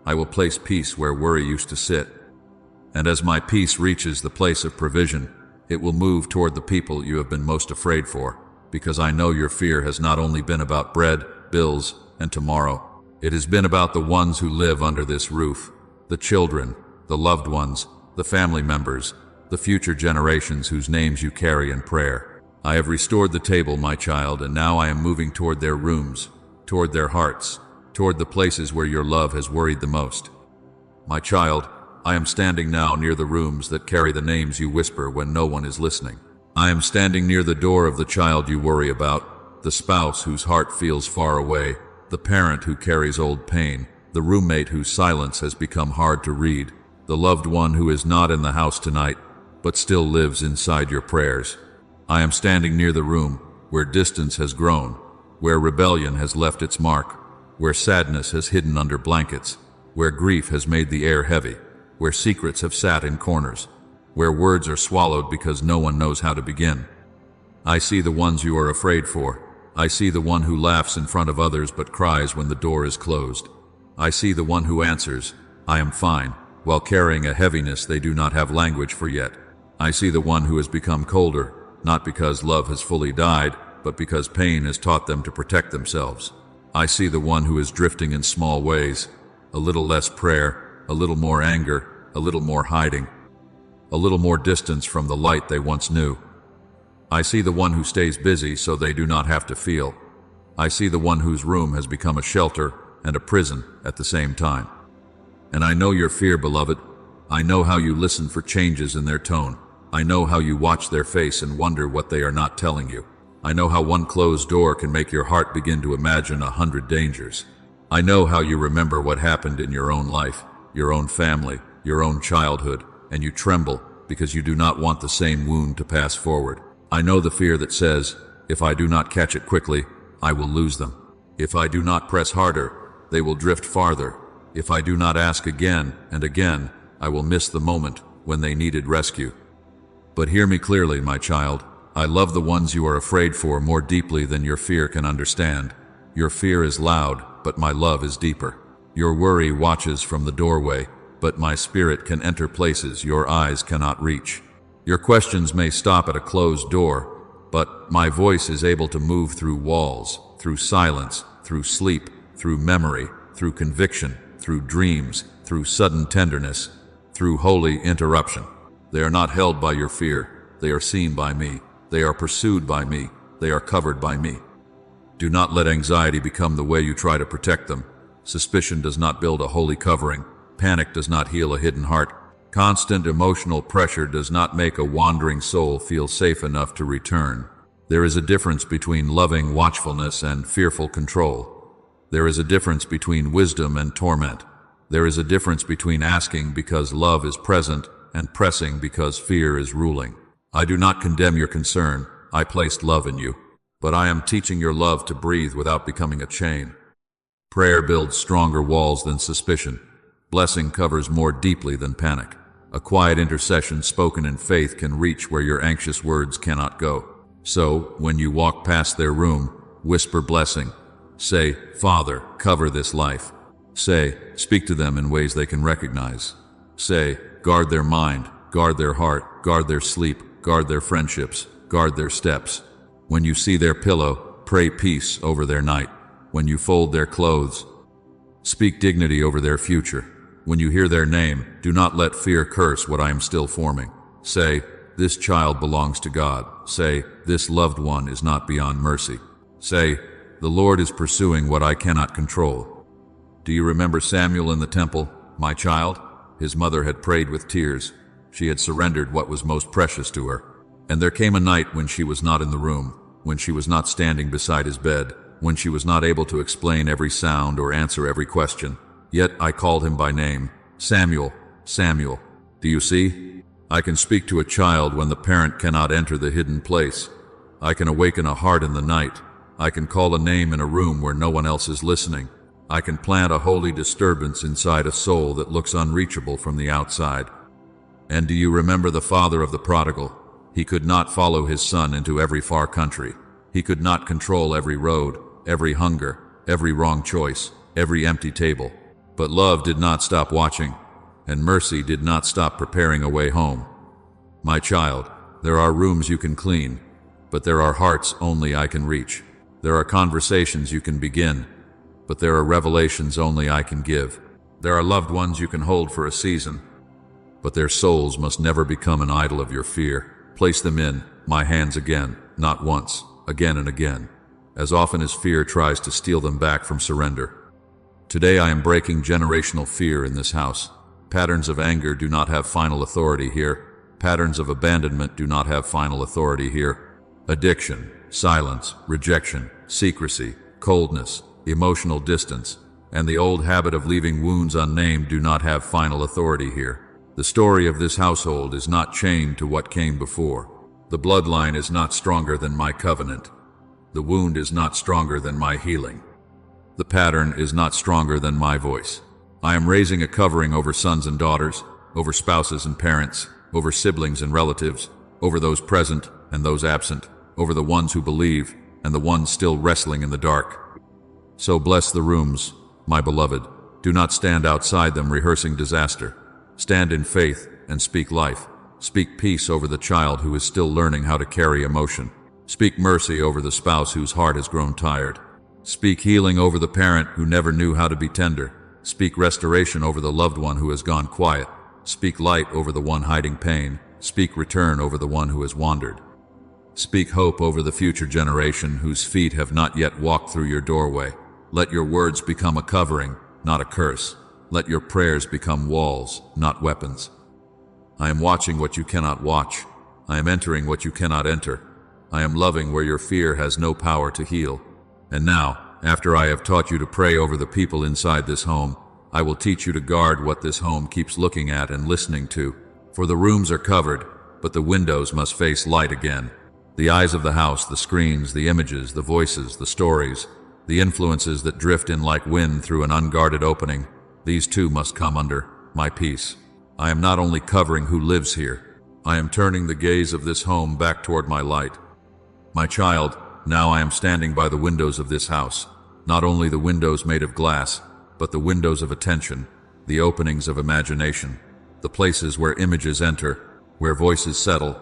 I will place peace where worry used to sit. And as my peace reaches the place of provision, it will move toward the people you have been most afraid for, because I know your fear has not only been about bread, bills, and tomorrow. It has been about the ones who live under this roof, the children, the loved ones, the family members, the future generations whose names you carry in prayer. I have restored the table, my child, and now I am moving toward their rooms, toward their hearts, toward the places where your love has worried the most. My child, I am standing now near the rooms that carry the names you whisper when no one is listening. I am standing near the door of the child you worry about, the spouse whose heart feels far away, the parent who carries old pain, the roommate whose silence has become hard to read, the loved one who is not in the house tonight, but still lives inside your prayers. I am standing near the room where distance has grown, where rebellion has left its mark, where sadness has hidden under blankets, where grief has made the air heavy, where secrets have sat in corners, where words are swallowed because no one knows how to begin. I see the ones you are afraid for. I see the one who laughs in front of others but cries when the door is closed. I see the one who answers, I am fine, while carrying a heaviness they do not have language for yet. I see the one who has become colder, not because love has fully died, but because pain has taught them to protect themselves. I see the one who is drifting in small ways, a little less prayer, a little more anger, a little more hiding, a little more distance from the light they once knew. I see the one who stays busy so they do not have to feel. I see the one whose room has become a shelter and a prison at the same time. And I know your fear, beloved. I know how you listen for changes in their tone. I know how you watch their face and wonder what they are not telling you. I know how one closed door can make your heart begin to imagine 100 dangers. I know how you remember what happened in your own life, your own family, your own childhood, and you tremble because you do not want the same wound to pass forward. I know the fear that says, if I do not catch it quickly, I will lose them. If I do not press harder, they will drift farther. If I do not ask again and again, I will miss the moment when they needed rescue. But hear me clearly, my child. I love the ones you are afraid for more deeply than your fear can understand. Your fear is loud, but my love is deeper. Your worry watches from the doorway, but my spirit can enter places your eyes cannot reach. Your questions may stop at a closed door, but my voice is able to move through walls, through silence, through sleep, through memory, through conviction, through dreams, through sudden tenderness, through holy interruption. They are not held by your fear. They are seen by me. They are pursued by me. They are covered by me. Do not let anxiety become the way you try to protect them. Suspicion does not build a holy covering. Panic does not heal a hidden heart. Constant emotional pressure does not make a wandering soul feel safe enough to return. There is a difference between loving watchfulness and fearful control. There is a difference between wisdom and torment. There is a difference between asking because love is present and pressing because fear is ruling. I do not condemn your concern. I placed love in you. But I am teaching your love to breathe without becoming a chain. Prayer builds stronger walls than suspicion. Blessing covers more deeply than panic. A quiet intercession spoken in faith can reach where your anxious words cannot go. So, when you walk past their room, whisper blessing. Say, Father, cover this life. Say, speak to them in ways they can recognize. Say, guard their mind, guard their heart, guard their sleep, guard their friendships, guard their steps. When you see their pillow, pray peace over their night. When you fold their clothes, speak dignity over their future. When you hear their name, do not let fear curse what I am still forming. Say, this child belongs to God. Say, this loved one is not beyond mercy. Say, the Lord is pursuing what I cannot control. Do you remember Samuel in the temple, my child? His mother had prayed with tears. She had surrendered what was most precious to her. And there came a night when she was not in the room, when she was not standing beside his bed, when she was not able to explain every sound or answer every question. Yet I called him by name, Samuel, Samuel. Do you see? I can speak to a child when the parent cannot enter the hidden place. I can awaken a heart in the night. I can call a name in a room where no one else is listening. I can plant a holy disturbance inside a soul that looks unreachable from the outside. And do you remember the father of the prodigal? He could not follow his son into every far country. He could not control every road, every hunger, every wrong choice, every empty table. But love did not stop watching, and mercy did not stop preparing a way home. My child, there are rooms you can clean, but there are hearts only I can reach. There are conversations you can begin, but there are revelations only I can give. There are loved ones you can hold for a season, but their souls must never become an idol of your fear. Place them in my hands again, not once, again and again, as often as fear tries to steal them back from surrender. Today I am breaking generational fear in this house. Patterns of anger do not have final authority here. Patterns of abandonment do not have final authority here. Addiction, silence, rejection, secrecy, coldness, emotional distance, and the old habit of leaving wounds unnamed do not have final authority here. The story of this household is not chained to what came before. The bloodline is not stronger than my covenant. The wound is not stronger than my healing. The pattern is not stronger than my voice. I am raising a covering over sons and daughters, over spouses and parents, over siblings and relatives, over those present and those absent, over the ones who believe and the ones still wrestling in the dark. So bless the rooms, my beloved. Do not stand outside them rehearsing disaster. Stand in faith and speak life. Speak peace over the child who is still learning how to carry emotion. Speak mercy over the spouse whose heart has grown tired. Speak healing over the parent who never knew how to be tender. Speak restoration over the loved one who has gone quiet. Speak light over the one hiding pain. Speak return over the one who has wandered. Speak hope over the future generation whose feet have not yet walked through your doorway. Let your words become a covering, not a curse. Let your prayers become walls, not weapons. I am watching what you cannot watch. I am entering what you cannot enter. I am loving where your fear has no power to heal. And now, after I have taught you to pray over the people inside this home, I will teach you to guard what this home keeps looking at and listening to. For the rooms are covered, but the windows must face light again. The eyes of the house, the screens, the images, the voices, the stories, the influences that drift in like wind through an unguarded opening, these too must come under my peace. I am not only covering who lives here, I am turning the gaze of this home back toward my light. My child, now I am standing by the windows of this house, not only the windows made of glass, but the windows of attention, the openings of imagination, the places where images enter, where voices settle,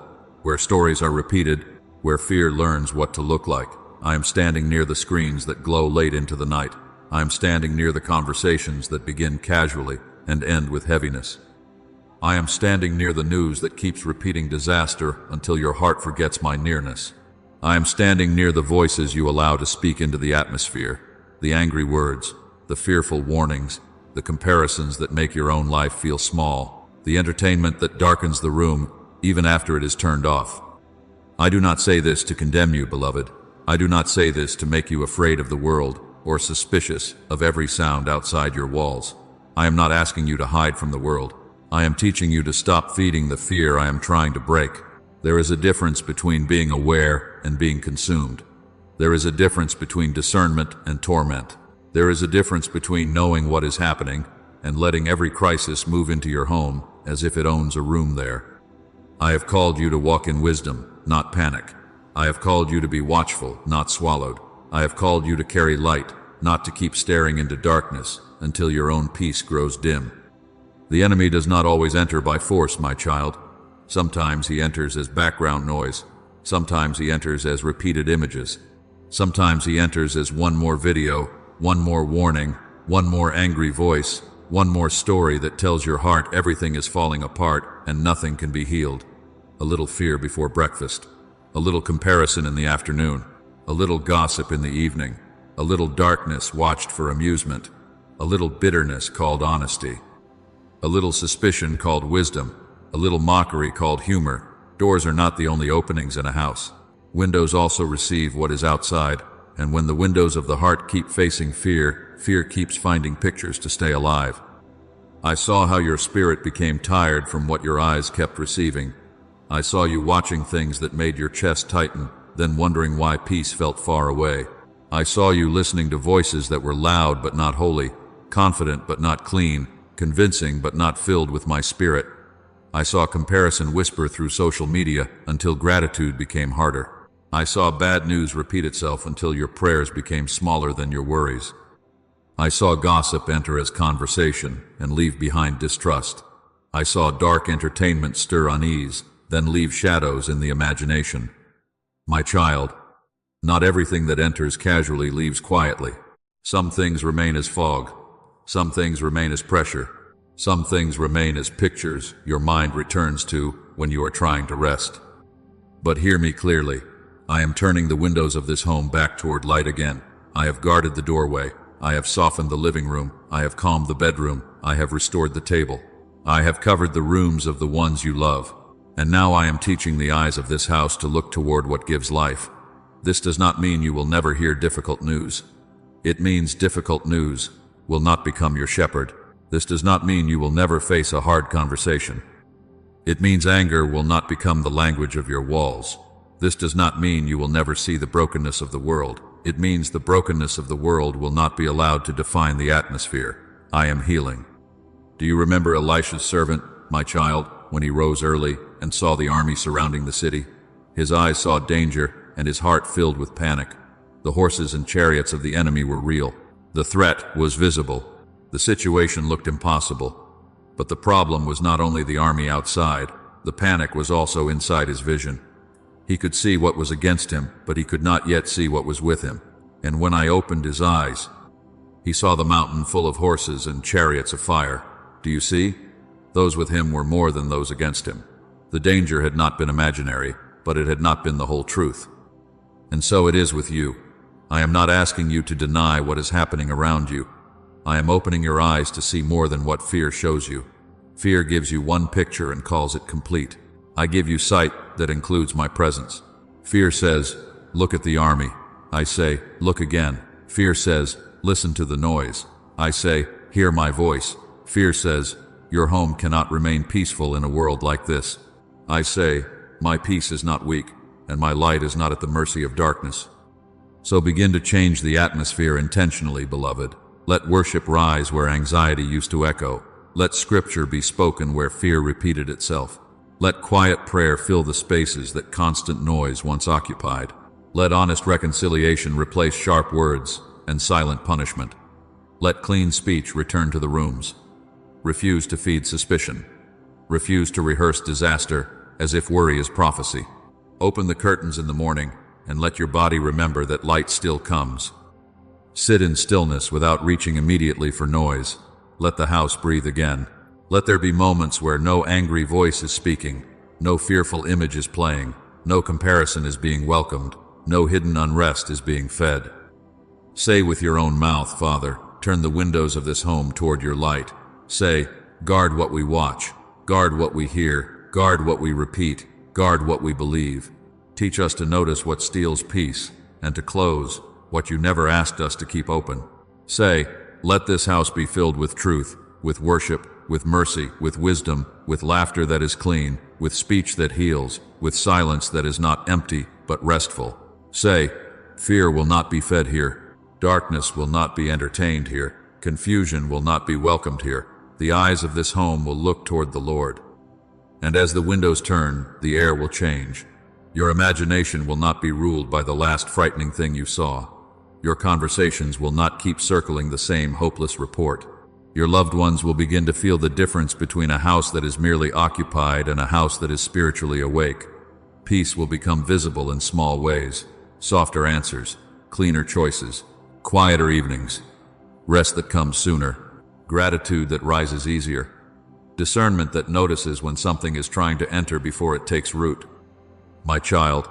where stories are repeated, where fear learns what to look like. I am standing near the screens that glow late into the night. I am standing near the conversations that begin casually and end with heaviness. I am standing near the news that keeps repeating disaster until your heart forgets my nearness. I am standing near the voices you allow to speak into the atmosphere, the angry words, the fearful warnings, the comparisons that make your own life feel small, the entertainment that darkens the room even after it is turned off. I do not say this to condemn you, beloved. I do not say this to make you afraid of the world or suspicious of every sound outside your walls. I am not asking you to hide from the world. I am teaching you to stop feeding the fear I am trying to break. There is a difference between being aware and being consumed. There is a difference between discernment and torment. There is a difference between knowing what is happening and letting every crisis move into your home as if it owns a room there. I have called you to walk in wisdom, not panic. I have called you to be watchful, not swallowed. I have called you to carry light, not to keep staring into darkness until your own peace grows dim. The enemy does not always enter by force, my child. Sometimes he enters as background noise. Sometimes he enters as repeated images. Sometimes he enters as one more video, one more warning, one more angry voice, one more story that tells your heart everything is falling apart and nothing can be healed. A little fear before breakfast, a little comparison in the afternoon, a little gossip in the evening, a little darkness watched for amusement, a little bitterness called honesty, a little suspicion called wisdom, a little mockery called humor. Doors are not the only openings in a house. Windows also receive what is outside, and when the windows of the heart keep facing fear, fear keeps finding pictures to stay alive. I saw how your spirit became tired from what your eyes kept receiving. I saw you watching things that made your chest tighten, then wondering why peace felt far away. I saw you listening to voices that were loud but not holy, confident but not clean, convincing but not filled with my spirit. I saw comparison whisper through social media until gratitude became harder. I saw bad news repeat itself until your prayers became smaller than your worries. I saw gossip enter as conversation and leave behind distrust. I saw dark entertainment stir unease, then leave shadows in the imagination. My child, not everything that enters casually leaves quietly. Some things remain as fog. Some things remain as pressure. Some things remain as pictures your mind returns to when you are trying to rest. But hear me clearly. I am turning the windows of this home back toward light again. I have guarded the doorway. I have softened the living room. I have calmed the bedroom. I have restored the table. I have covered the rooms of the ones you love. And now I am teaching the eyes of this house to look toward what gives life. This does not mean you will never hear difficult news. It means difficult news will not become your shepherd. This does not mean you will never face a hard conversation. It means anger will not become the language of your walls. This does not mean you will never see the brokenness of the world. It means the brokenness of the world will not be allowed to define the atmosphere. I am healing. Do you remember Elisha's servant, my child, when he rose early and saw the army surrounding the city? His eyes saw danger and his heart filled with panic. The horses and chariots of the enemy were real. The threat was visible. The situation looked impossible. But the problem was not only the army outside, the panic was also inside his vision. He could see what was against him, but he could not yet see what was with him. And when I opened his eyes, he saw the mountain full of horses and chariots of fire. Do you see? Those with him were more than those against him. The danger had not been imaginary, but it had not been the whole truth. And so it is with you. I am not asking you to deny what is happening around you. I am opening your eyes to see more than what fear shows you. Fear gives you one picture and calls it complete. I give you sight that includes my presence. Fear says, look at the army. I say, look again. Fear says, listen to the noise. I say, hear my voice. Fear says, your home cannot remain peaceful in a world like this. I say, my peace is not weak, and my light is not at the mercy of darkness. So begin to change the atmosphere intentionally, beloved. Let worship rise where anxiety used to echo. Let scripture be spoken where fear repeated itself. Let quiet prayer fill the spaces that constant noise once occupied. Let honest reconciliation replace sharp words and silent punishment. Let clean speech return to the rooms. Refuse to feed suspicion. Refuse to rehearse disaster as if worry is prophecy. Open the curtains in the morning and let your body remember that light still comes. Sit in stillness without reaching immediately for noise. Let the house breathe again. Let there be moments where no angry voice is speaking, no fearful image is playing, no comparison is being welcomed, no hidden unrest is being fed. Say with your own mouth, Father, turn the windows of this home toward your light. Say, guard what we watch, Guard what we hear, guard what we repeat, guard what we believe. Teach us to notice what steals peace, and to close what you never asked us to keep open. Say, let this house be filled with truth, with worship, with mercy, with wisdom, with laughter that is clean, with speech that heals, with silence that is not empty, but restful. Say, fear will not be fed here. Darkness will not be entertained here. Confusion will not be welcomed here. The eyes of this home will look toward the Lord. And as the windows turn, the air will change. Your imagination will not be ruled by the last frightening thing you saw. Your conversations will not keep circling the same hopeless report. Your loved ones will begin to feel the difference between a house that is merely occupied and a house that is spiritually awake. Peace will become visible in small ways. Softer answers, cleaner choices, quieter evenings, rest that comes sooner, gratitude that rises easier, discernment that notices when something is trying to enter before it takes root. My child,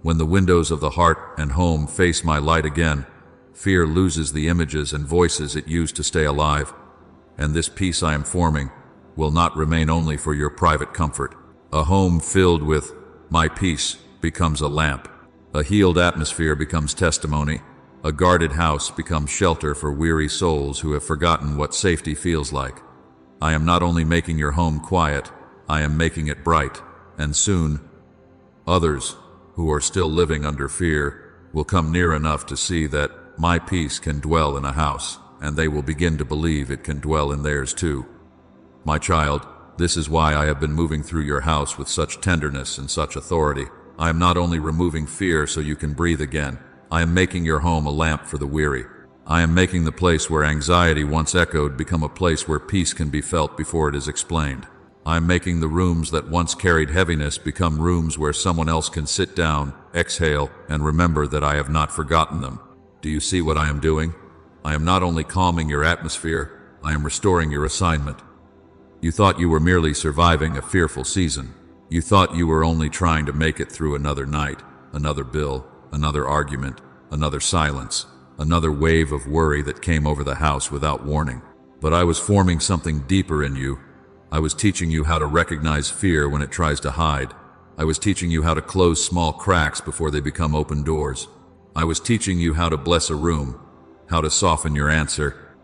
when the windows of the heart and home face my light again, fear loses the images and voices it used to stay alive, and this peace I am forming will not remain only for your private comfort. A home filled with my peace becomes a lamp. A healed atmosphere becomes testimony. A guarded house becomes shelter for weary souls who have forgotten what safety feels like. I am not only making your home quiet, I am making it bright, and soon, others who are still living under fear will come near enough to see that my peace can dwell in a house, and they will begin to believe it can dwell in theirs too. My child, this is why I have been moving through your house with such tenderness and such authority. I am not only removing fear so you can breathe again, I am making your home a lamp for the weary. I am making the place where anxiety once echoed become a place where peace can be felt before it is explained. I am making the rooms that once carried heaviness become rooms where someone else can sit down, exhale, and remember that I have not forgotten them. Do you see what I am doing? I am not only calming your atmosphere, I am restoring your assignment. You thought you were merely surviving a fearful season. You thought you were only trying to make it through another night, another bill, another argument, another silence, another wave of worry that came over the house without warning. But I was forming something deeper in you. I was teaching you how to recognize fear when it tries to hide. I was teaching you how to close small cracks before they become open doors. I was teaching you how to bless a room, how to soften your answer,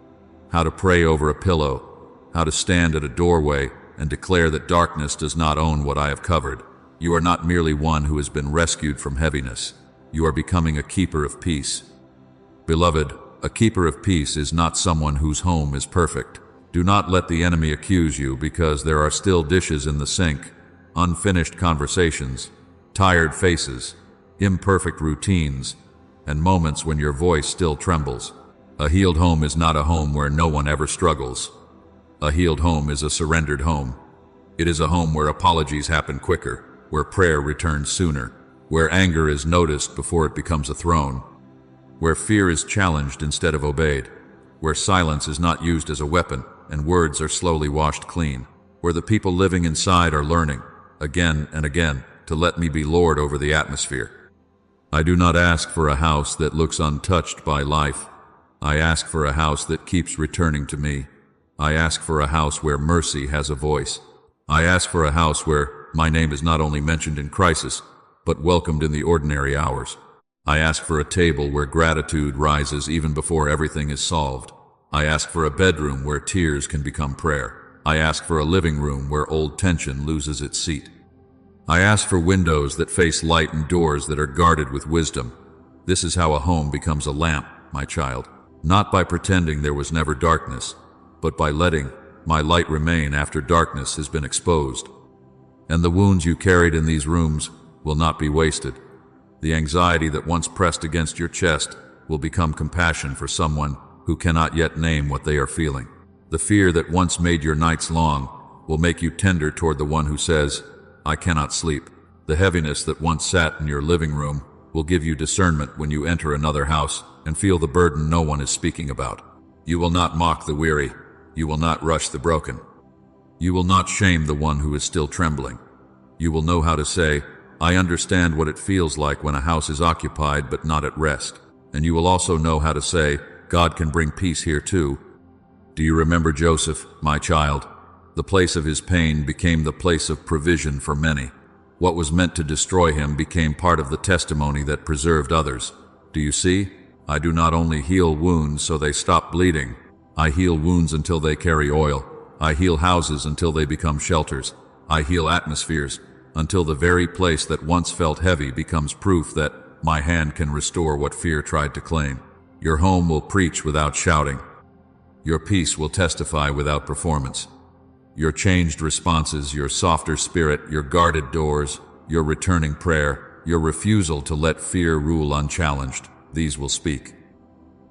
how to pray over a pillow, how to stand at a doorway and declare that darkness does not own what I have covered. You are not merely one who has been rescued from heaviness. You are becoming a keeper of peace. Beloved, a keeper of peace is not someone whose home is perfect. Do not let the enemy accuse you because there are still dishes in the sink, unfinished conversations, tired faces, imperfect routines, and moments when your voice still trembles. A healed home is not a home where no one ever struggles. A healed home is a surrendered home. It is a home where apologies happen quicker, where prayer returns sooner, where anger is noticed before it becomes a throne, where fear is challenged instead of obeyed, where silence is not used as a weapon and words are slowly washed clean, where the people living inside are learning, again and again, to let me be Lord over the atmosphere. I do not ask for a house that looks untouched by life. I ask for a house that keeps returning to me. I ask for a house where mercy has a voice. I ask for a house where my name is not only mentioned in crisis, but welcomed in the ordinary hours. I ask for a table where gratitude rises even before everything is solved. I ask for a bedroom where tears can become prayer. I ask for a living room where old tension loses its seat. I ask for windows that face light and doors that are guarded with wisdom. This is how a home becomes a lamp, my child. Not by pretending there was never darkness, but by letting my light remain after darkness has been exposed. And the wounds you carried in these rooms will not be wasted. The anxiety that once pressed against your chest will become compassion for someone who cannot yet name what they are feeling. The fear that once made your nights long will make you tender toward the one who says, I cannot sleep. The heaviness that once sat in your living room will give you discernment when you enter another house and feel the burden no one is speaking about. You will not mock the weary. You will not rush the broken. You will not shame the one who is still trembling. You will know how to say, I understand what it feels like when a house is occupied but not at rest. And you will also know how to say, God can bring peace here too. Do you remember Joseph, my child? The place of his pain became the place of provision for many. What was meant to destroy him became part of the testimony that preserved others. Do you see? I do not only heal wounds so they stop bleeding. I heal wounds until they carry oil. I heal houses until they become shelters. I heal atmospheres until the very place that once felt heavy becomes proof that my hand can restore what fear tried to claim. Your home will preach without shouting. Your peace will testify without performance. Your changed responses, your softer spirit, your guarded doors, your returning prayer, your refusal to let fear rule unchallenged, these will speak.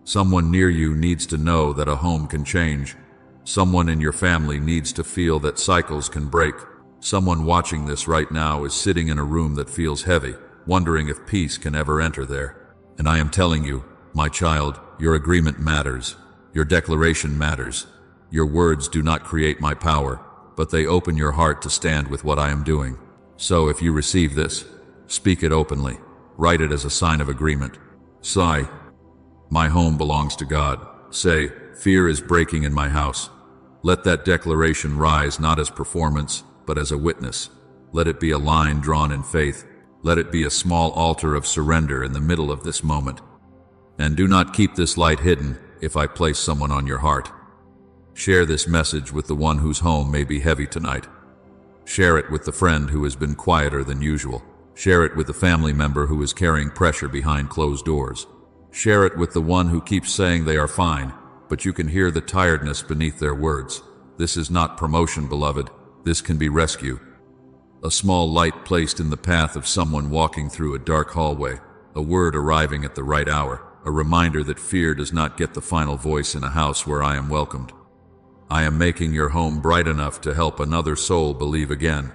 Someone near you needs to know that a home can change. Someone in your family needs to feel that cycles can break. Someone watching this right now is sitting in a room that feels heavy, wondering if peace can ever enter there. And I am telling you, my child, your agreement matters. Your declaration matters. Your words do not create my power, but they open your heart to stand with what I am doing. So if you receive this, speak it openly. Write it as a sign of agreement. Sigh, my home belongs to God. Say, fear is breaking in my house. Let that declaration rise not as performance, but as a witness. Let it be a line drawn in faith. Let it be a small altar of surrender in the middle of this moment. And do not keep this light hidden if I place someone on your heart. Share this message with the one whose home may be heavy tonight. Share it with the friend who has been quieter than usual. Share it with the family member who is carrying pressure behind closed doors. Share it with the one who keeps saying they are fine, but you can hear the tiredness beneath their words. This is not promotion, beloved. This can be rescue. A small light placed in the path of someone walking through a dark hallway. A word arriving at the right hour. A reminder that fear does not get the final voice in a house where I am welcomed. I am making your home bright enough to help another soul believe again.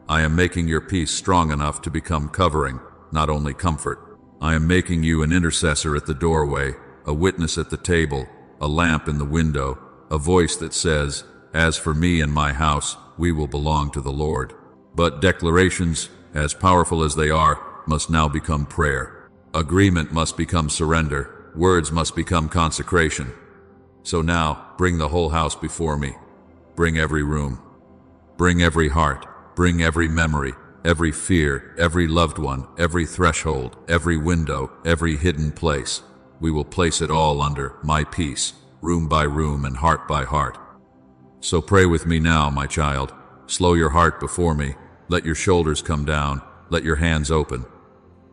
I am making your peace strong enough to become covering, not only comfort. I am making you an intercessor at the doorway, a witness at the table, a lamp in the window, a voice that says, "As for me and my house, we will belong to the Lord." But declarations, as powerful as they are, must now become prayer. Agreement must become surrender. Words must become consecration. So now, bring the whole house before me. Bring every room. Bring every heart. Bring every memory, every fear, every loved one, every threshold, every window, every hidden place. We will place it all under my peace, room by room and heart by heart. So pray with me now, my child. Slow your heart before me. Let your shoulders come down. Let your hands open.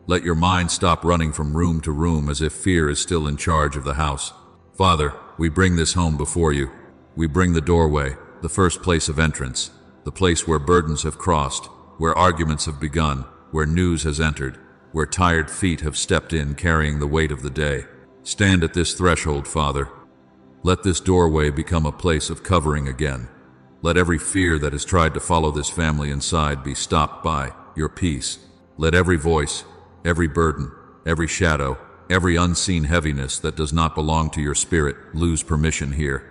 Let your mind stop running from room to room as if fear is still in charge of the house. Father, we bring this home before you. We bring the doorway, the first place of entrance, the place where burdens have crossed, where arguments have begun, where news has entered, where tired feet have stepped in carrying the weight of the day. Stand at this threshold, Father. Let this doorway become a place of covering again. Let every fear that has tried to follow this family inside be stopped by your peace. Let every voice, every burden, every shadow, every unseen heaviness that does not belong to your spirit lose permission here.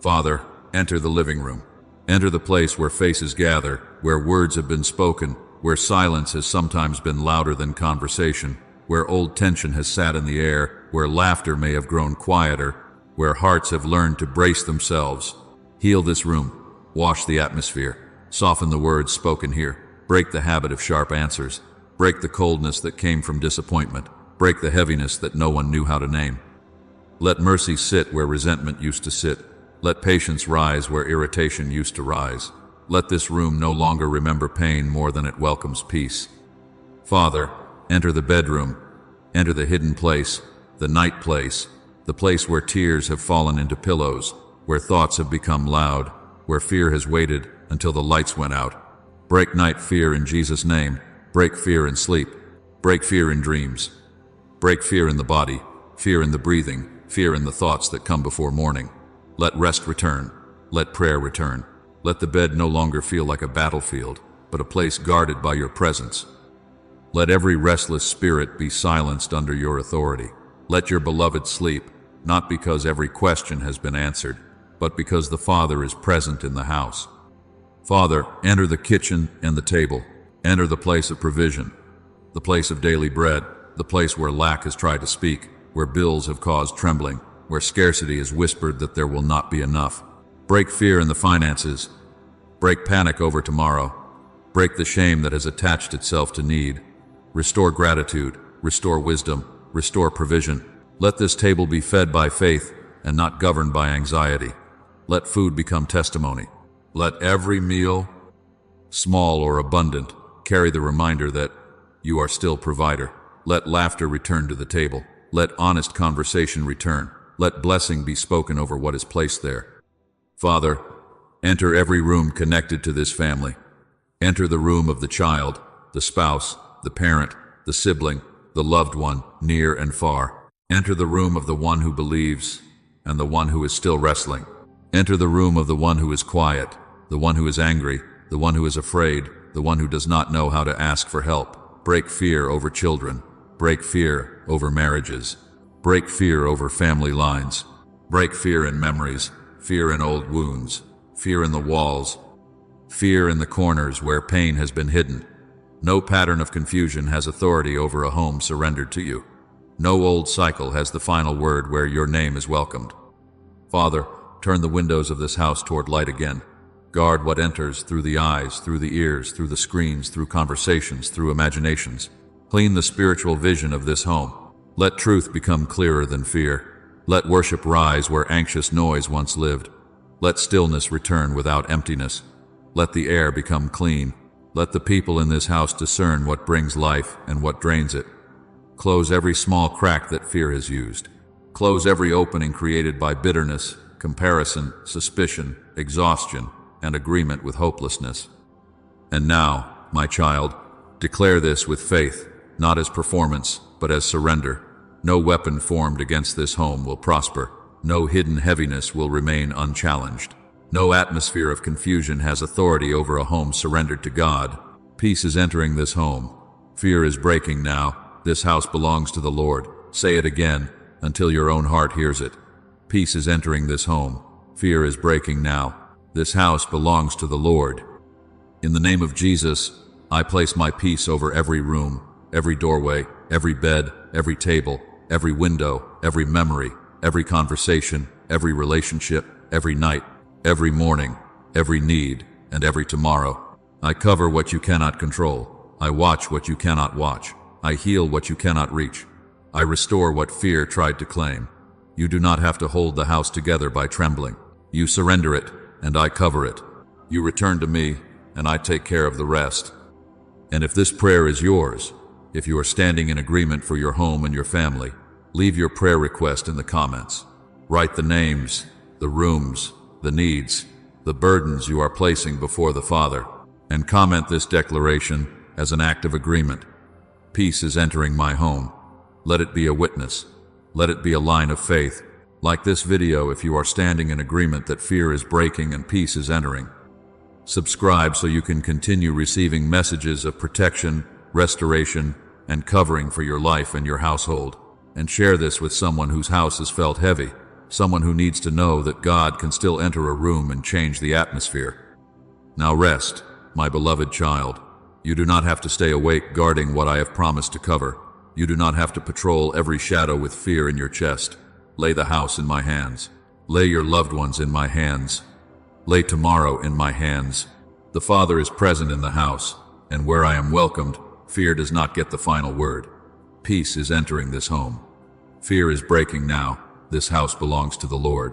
Father, enter the living room. Enter the place where faces gather, where words have been spoken, where silence has sometimes been louder than conversation, where old tension has sat in the air, where laughter may have grown quieter, where hearts have learned to brace themselves. Heal this room. Wash the atmosphere. Soften the words spoken here. Break the habit of sharp answers. Break the coldness that came from disappointment. Break the heaviness that no one knew how to name. Let mercy sit where resentment used to sit. Let patience rise where irritation used to rise. Let this room no longer remember pain more than it welcomes peace. Father, enter the bedroom. Enter the hidden place, the night place, the place where tears have fallen into pillows, where thoughts have become loud, where fear has waited until the lights went out. Break night fear in Jesus' name. Break fear in sleep. Break fear in dreams. Break fear in the body, fear in the breathing, fear in the thoughts that come before morning. Let rest return. Let prayer return. Let the bed no longer feel like a battlefield, but a place guarded by your presence. Let every restless spirit be silenced under your authority. Let your beloved sleep, not because every question has been answered, but because the Father is present in the house. Father, enter the kitchen and the table. Enter the place of provision, the place of daily bread, the place where lack has tried to speak, where bills have caused trembling, where scarcity has whispered that there will not be enough. Break fear in the finances. Break panic over tomorrow. Break the shame that has attached itself to need. Restore gratitude, restore wisdom, restore provision. Let this table be fed by faith and not governed by anxiety. Let food become testimony. Let every meal, small or abundant, carry the reminder that you are still provider. Let laughter return to the table. Let honest conversation return. Let blessing be spoken over what is placed there. Father, enter every room connected to this family. Enter the room of the child, the spouse, the parent, the sibling, the loved one, near and far. Enter the room of the one who believes and the one who is still wrestling. Enter the room of the one who is quiet, the one who is angry, the one who is afraid, the one who does not know how to ask for help. Break fear over children. Break fear over marriages. Break fear over family lines. Break fear in memories, fear in old wounds, fear in the walls, fear in the corners where pain has been hidden. No pattern of confusion has authority over a home surrendered to you. No old cycle has the final word where your name is welcomed. Father, turn the windows of this house toward light again. Guard what enters through the eyes, through the ears, through the screens, through conversations, through imaginations. Clean the spiritual vision of this home. Let truth become clearer than fear. Let worship rise where anxious noise once lived. Let stillness return without emptiness. Let the air become clean. Let the people in this house discern what brings life and what drains it. Close every small crack that fear has used. Close every opening created by bitterness, comparison, suspicion, exhaustion, and agreement with hopelessness. And now, my child, declare this with faith, not as performance, but as surrender. No weapon formed against this home will prosper. No hidden heaviness will remain unchallenged. No atmosphere of confusion has authority over a home surrendered to God. Peace is entering this home. Fear is breaking now. This house belongs to the Lord. Say it again, until your own heart hears it. Peace is entering this home. Fear is breaking now. This house belongs to the Lord. In the name of Jesus, I place my peace over every room, every doorway, every bed, every table, every window, every memory, every conversation, every relationship, every night, every morning, every need, and every tomorrow. I cover what you cannot control. I watch what you cannot watch. I heal what you cannot reach. I restore what fear tried to claim. You do not have to hold the house together by trembling. You surrender it, and I cover it. You return to me, and I take care of the rest. And if this prayer is yours, if you are standing in agreement for your home and your family, leave your prayer request in the comments. Write the names, the rooms, the needs, the burdens you are placing before the Father, and comment this declaration as an act of agreement. Peace is entering my home. Let it be a witness. Let it be a line of faith. Like this video if you are standing in agreement that fear is breaking and peace is entering. Subscribe so you can continue receiving messages of protection, restoration, and covering for your life and your household. And share this with someone whose house has felt heavy, someone who needs to know that God can still enter a room and change the atmosphere. Now rest, my beloved child. You do not have to stay awake guarding what I have promised to cover. You do not have to patrol every shadow with fear in your chest. Lay the house in my hands. Lay your loved ones in my hands. Lay tomorrow in my hands. The Father is present in the house, and where I am welcomed, fear does not get the final word. Peace is entering this home. Fear is breaking now. This house belongs to the Lord.